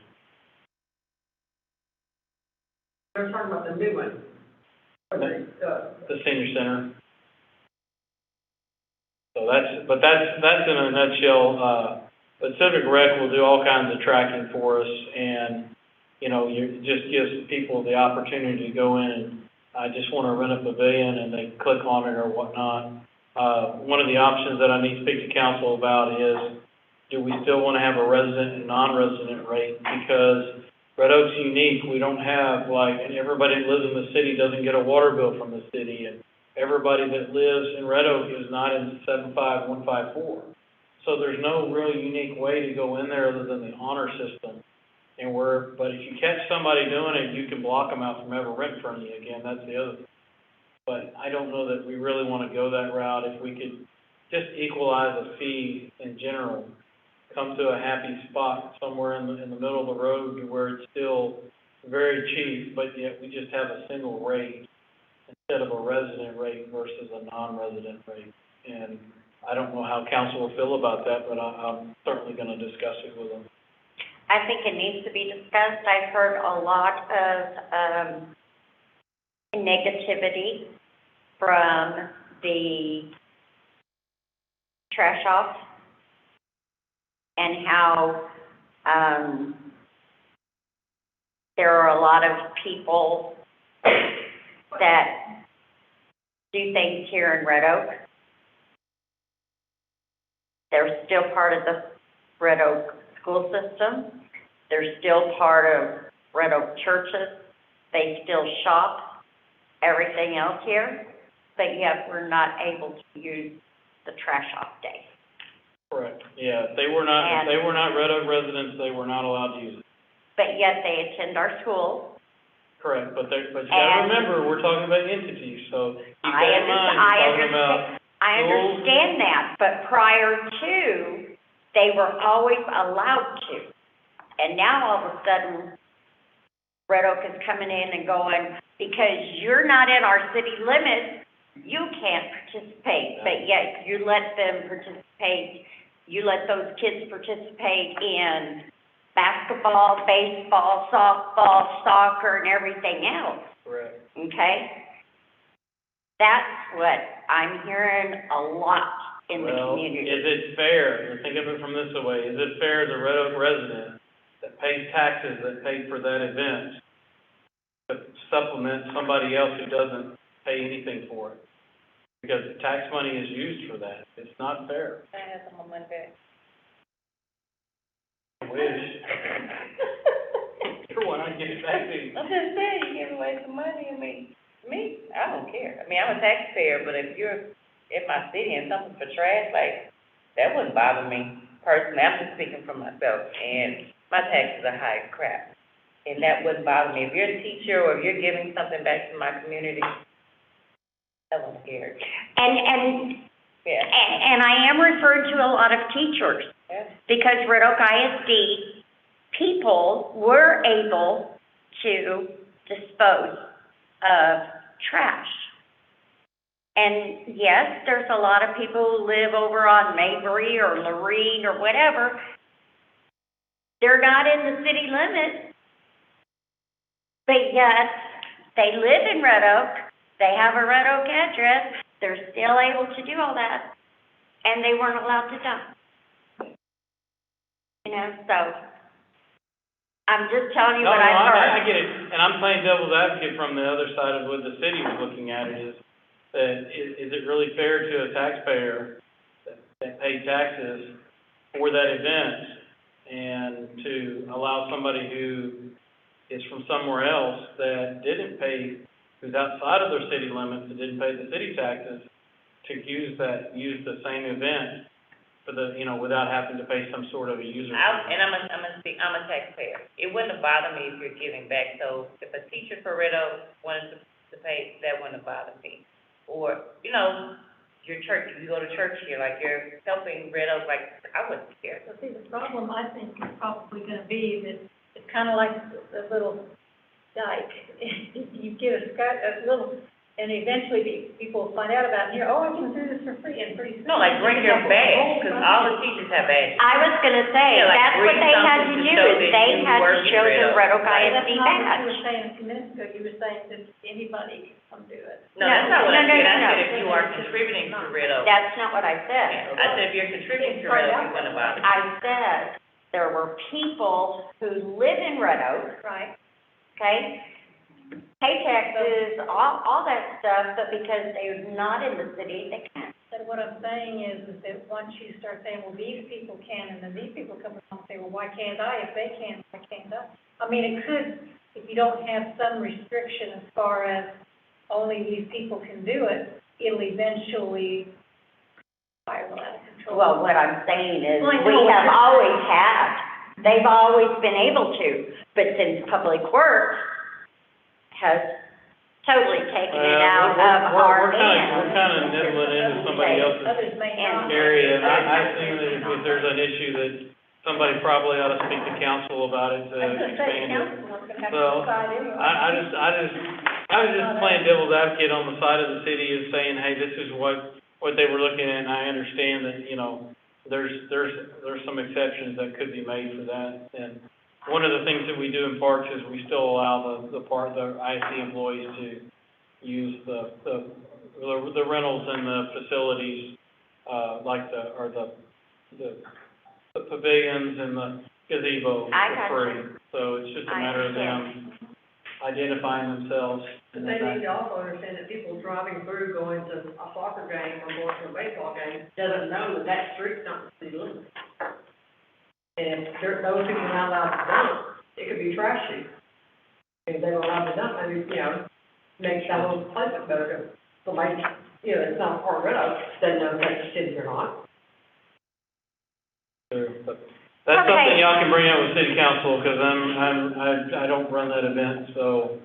Speaker 6: They're talking about the new one.
Speaker 2: The senior center. So that's in a nutshell. But Civic Rec will do all kinds of tracking for us, and it just gives people the opportunity to go in and I just want to rent a pavilion, and they click on it or whatnot. One of the options that I need to speak to council about is, do we still want to have a resident and non-resident rate? Because Red Oak's unique. We don't have, and everybody that lives in the city doesn't get a water bill from the city, and everybody that lives in Red Oak is not in 75154. So there's no real unique way to go in there other than the honor system. But if you catch somebody doing it, you can block them out from ever renting from you again. That's the other thing. But I don't know that we really want to go that route. If we could just equalize a fee in general, come to a happy spot somewhere in the middle of the road to where it's still very cheap, but yet we just have a single rate instead of a resident rate versus a non-resident rate. And I don't know how council will feel about that, but I'm certainly gonna discuss it with them.
Speaker 1: I think it needs to be discussed. I've heard a lot of, negativity from the trash off and how, there are a lot of people that do things here in Red Oak. They're still part of the Red Oak school system. They're still part of Red Oak churches. They still shop, everything else here, but yet we're not able to use the trash off day.
Speaker 2: Correct. Yeah, if they were not Red Oak residents, they were not allowed to use it.
Speaker 1: But yet they attend our school.
Speaker 2: Correct, but you gotta remember, we're talking about entities, so keep that in mind.
Speaker 1: I
Speaker 2: We're talking about
Speaker 1: I understand that, but prior to, they were always allowed to. And now all of a sudden, Red Oak is coming in and going, because you're not in our city limits, you can't participate, but yet you let them participate, you let those kids participate in basketball, baseball, softball, soccer, and everything else,
Speaker 2: correct.
Speaker 1: okay? That's what I'm hearing a lot in the community.
Speaker 2: Well, is it fair, think of it from this way, is it fair as a Red Oak resident that pays taxes that paid for that event to supplement somebody else who doesn't pay anything for it? Because the tax money is used for that. It's not fair.
Speaker 4: I have some of my money back.
Speaker 2: I wish. You're one, I'd give it back to you.
Speaker 4: I'm just saying, you give away some money, I mean, me, I don't care. I mean, I'm a taxpayer, but if you're in my city and something's for trash, like, that wouldn't bother me personally. I'm just speaking for myself, and my taxes are high as crap. And that wouldn't bother me. If you're a teacher or if you're giving something back to my community, I don't care.
Speaker 1: And
Speaker 4: Yeah.
Speaker 1: I am referring to a lot of teachers,
Speaker 4: Yeah.
Speaker 1: because Red Oak ISD people were able to dispose of trash. And yes, there's a lot of people who live over on Mabry or Lorene or whatever. They're not in the city limits, but yet they live in Red Oak, they have a Red Oak address, they're still able to do all that, and they weren't allowed to dump. You know, so I'm just telling you what I've heard.
Speaker 2: I get it, and I'm playing devil's advocate from the other side of what the city was looking at it is that is it really fair to a taxpayer that paid taxes for that event and to allow somebody who is from somewhere else that didn't pay, who's outside of their city limits, that didn't pay the city taxes, to use the same event for the, without having to pay some sort of a user fee.
Speaker 4: I'm a taxpayer. It wouldn't have bothered me if you're giving back. So if a teacher for Red Oak wanted to pay, that wouldn't have bothered me. Or, your church, you go to church here, like you're helping Red Oak, like, I wouldn't care.
Speaker 5: So see, the problem I think is probably gonna be that it's kind of like the little dike. You get a little, and eventually people find out about it, and I can do this for free, and pretty soon.
Speaker 4: No, like bring your badge, because all the teachers have badges.
Speaker 1: I was gonna say,
Speaker 4: Yeah, like
Speaker 1: that's what
Speaker 4: bring
Speaker 1: they had to
Speaker 4: something to
Speaker 1: do,
Speaker 4: show
Speaker 1: is
Speaker 4: that
Speaker 1: they
Speaker 4: you
Speaker 1: had
Speaker 4: work
Speaker 1: to
Speaker 4: in
Speaker 1: show
Speaker 4: Red
Speaker 1: the
Speaker 4: Oak.
Speaker 1: Red Oak
Speaker 5: That's
Speaker 1: ISD
Speaker 5: not what you
Speaker 1: badge.
Speaker 5: were saying a few minutes ago, you were saying that anybody can come do it.
Speaker 4: No, that's not what I said. I
Speaker 1: No.
Speaker 4: said if you are contributing to Red Oak.
Speaker 1: That's not what I
Speaker 4: Yeah,
Speaker 1: said.
Speaker 4: I said if you're contributing to Red Oak, you're gonna bother me.
Speaker 1: I said there were people who live in Red Oak,
Speaker 5: Right.
Speaker 1: okay? Pay taxes, all that stuff, but because they're not in the city, they can't.
Speaker 5: But what I'm saying is that once you start saying, well, these people can, and then these people come along and say, well, why can't I? If they can, why can't I? I mean, it could, if you don't have some restriction as far as only these people can do it, it'll eventually spiral out of control.
Speaker 1: Well, what I'm saying is,
Speaker 5: Well, I
Speaker 1: we
Speaker 5: know.
Speaker 1: have always had, they've always been able to, but since Public Works has totally taken it out of our
Speaker 2: We're
Speaker 1: hands.
Speaker 2: kind of nibbling into somebody else's
Speaker 5: Others may not.
Speaker 2: area, and I assume that if there's an issue that somebody probably ought to speak to council about it to expand it.
Speaker 5: Council's gonna have
Speaker 2: So,
Speaker 5: to decide anyway.
Speaker 2: I was just playing devil's advocate on the side of the city and saying, hey, this is what they were looking at, and I understand that, you know, there's some exceptions that could be made for that. And one of the things that we do in parks is we still allow the IC employees to use the rentals and the facilities, like the pavilions and the gazebo for free. So it's just a matter of them identifying themselves.
Speaker 6: But they need to also understand that people driving through, going to a soccer game or going to a baseball game, doesn't know that that street's not the city limit. And if those people are not allowed to dump, it could be trashy. If they're allowed to dump, maybe, you know, make that little place look better, because somebody, you know, it's not part of it, doesn't know if that's the city or not.
Speaker 2: Sure, but that's something y'all can bring up with city council, because I don't run that event, so,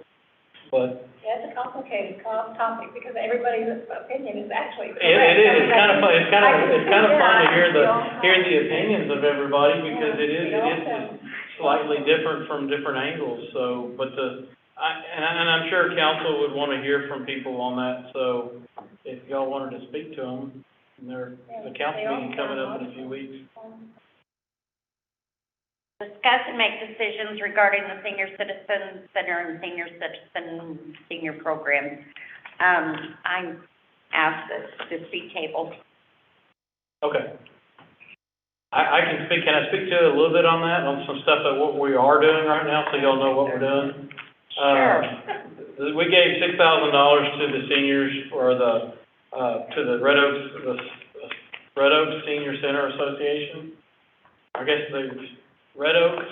Speaker 2: but.
Speaker 5: Yeah, it's a complicated topic, because everybody's opinion is actually correct.
Speaker 2: It is, it's kind of fun, it's kind of fun to hear the
Speaker 5: hear
Speaker 2: opinions of everybody, because it is slightly different from different angles, so, but and I'm sure council would want to hear from people on that, so if y'all wanted to speak to them, the council meeting coming up in a few weeks.
Speaker 1: Discuss and make decisions regarding the senior citizen center and senior program. I asked this be tabled.
Speaker 2: Okay. Can I speak to you a little bit on that, on some stuff that what we are doing right now, so y'all know what we're doing?
Speaker 1: Sure.
Speaker 2: We gave $6,000 to the seniors for to the Red Oaks Senior Center Association. I guess Red Oaks,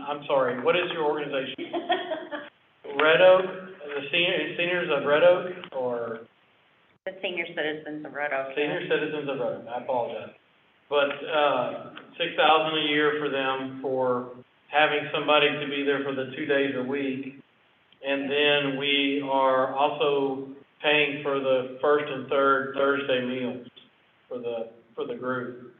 Speaker 2: I'm sorry, what is your organization? Red Oak, the seniors of Red Oak, or?
Speaker 1: The senior citizens of Red Oak.
Speaker 2: Senior citizens of Red Oak, I apologize. But, $6,000 a year for them for having somebody to be there for the 2 days a week. And then we are also paying for the first and third Thursday meals for the group.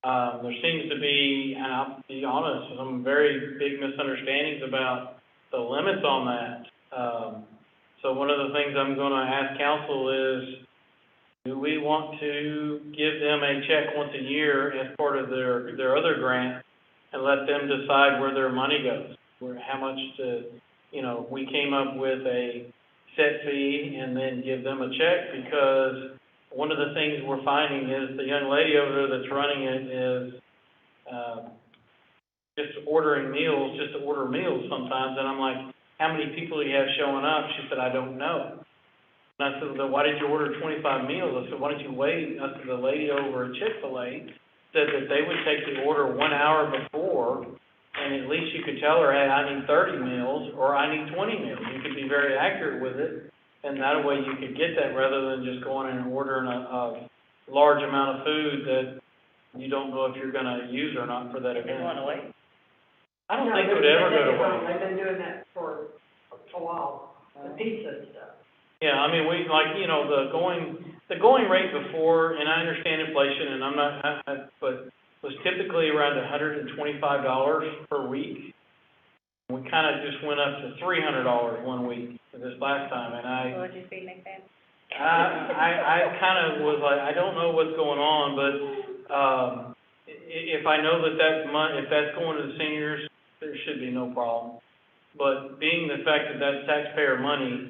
Speaker 2: There seems to be, and I'll be honest, some very big misunderstandings about the limits on that. So one of the things I'm going to ask council is, do we want to give them a check once a year as part of their other grant and let them decide where their money goes, how much we came up with a set fee and then give them a check, because one of the things we're finding is the young lady over there that's running it is just ordering meals, just to order meals sometimes. And I'm like, how many people do you have showing up? She said, I don't know. And I said, well, why did you order 25 meals? I said, why don't you wait? I said, the lady over at Chick-fil-A said that they would take the order 1 hour before, and at least you could tell her, hey, I need 30 meals or I need 20 meals. You could be very accurate with it. And that way you could get that rather than just going in and ordering a large amount of food that you don't know if you're going to use or not for that event.
Speaker 1: They want to wait.
Speaker 2: I don't think it would ever go to waste.
Speaker 6: They've been doing that for a while, the pizza and stuff.
Speaker 2: Yeah, I mean, the going rate before, and I understand inflation, and but was typically around $125 per week. We kind of just went up to $300 1 week this last time, and
Speaker 1: What did you see, Nick?
Speaker 2: I kind of was like, I don't know what's going on, but if I know that if that's going to the seniors, there should be no problem. But being the fact that that's taxpayer money,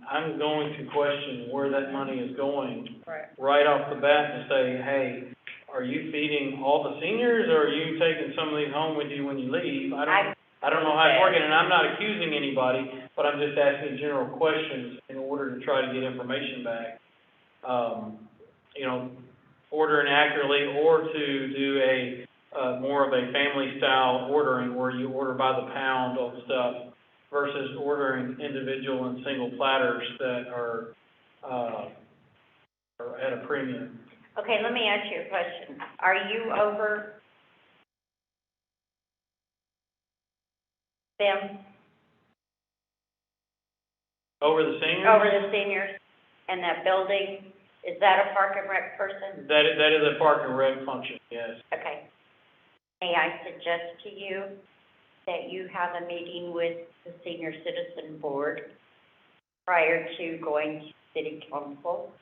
Speaker 2: I'm going to question where that money is going right off the bat to say, hey, are you feeding all the seniors, or are you taking some of these home with you when you leave? I don't know how it's working, and I'm not accusing anybody, but I'm just asking general questions in order to try to get information back. Ordering accurately, or to do a more of a family style ordering where you order by the pound of stuff versus ordering individual and single platters that are at a premium.
Speaker 1: Okay, let me ask you a question. Are you over them?
Speaker 2: Over the seniors?
Speaker 1: Over the seniors and that building? Is that a park and rec person?
Speaker 2: That is a park and rec function, yes.
Speaker 1: Okay. may I suggest to you that you have a meeting with the Senior Citizen Board prior to going to City Council,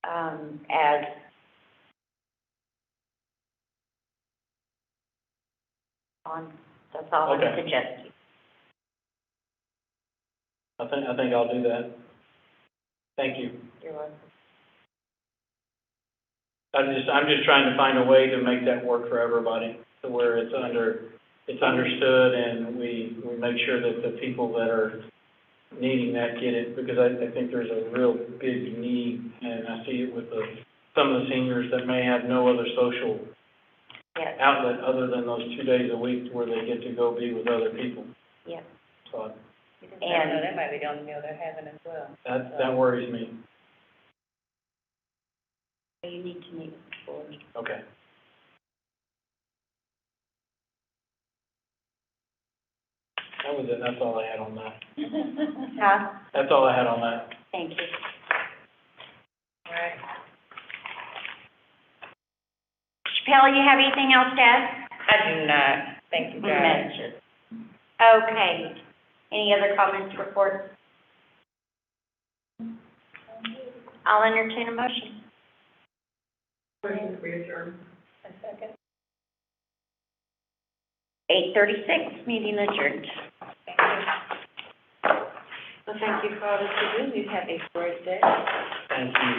Speaker 1: as that's all I'm
Speaker 2: Okay.
Speaker 1: suggesting.
Speaker 2: I think I'll do that. Thank you.
Speaker 4: You're welcome.
Speaker 2: I'm just trying to find a way to make that work for everybody, to where it's understood, and we make sure that the people that are needing that get it, because I think there's a real big need, and I see it with some of the seniors that may have no other social
Speaker 1: Yes,
Speaker 2: outlet other than those 2 days a week where they get to go be with other people.
Speaker 1: yes.
Speaker 2: So
Speaker 4: You just never know, that might be the only meal they're having as well.
Speaker 2: that worries me.
Speaker 1: You need to meet with the board.
Speaker 2: Okay. That was it. That's all I had on that.
Speaker 1: Huh?
Speaker 2: That's all I had on that.
Speaker 1: Thank you.
Speaker 4: All right.
Speaker 1: Chappelle, you have anything else to add?
Speaker 4: I do not. Thank you, guys.
Speaker 1: Mention. Okay. Any other comments, reports? I'll entertain a motion.
Speaker 6: Motion to adjourn.
Speaker 5: A second.
Speaker 1: 8:36, meeting adjourned.
Speaker 4: Thank you. Well, thank you for all that you do. You have a great day.
Speaker 2: Thank you.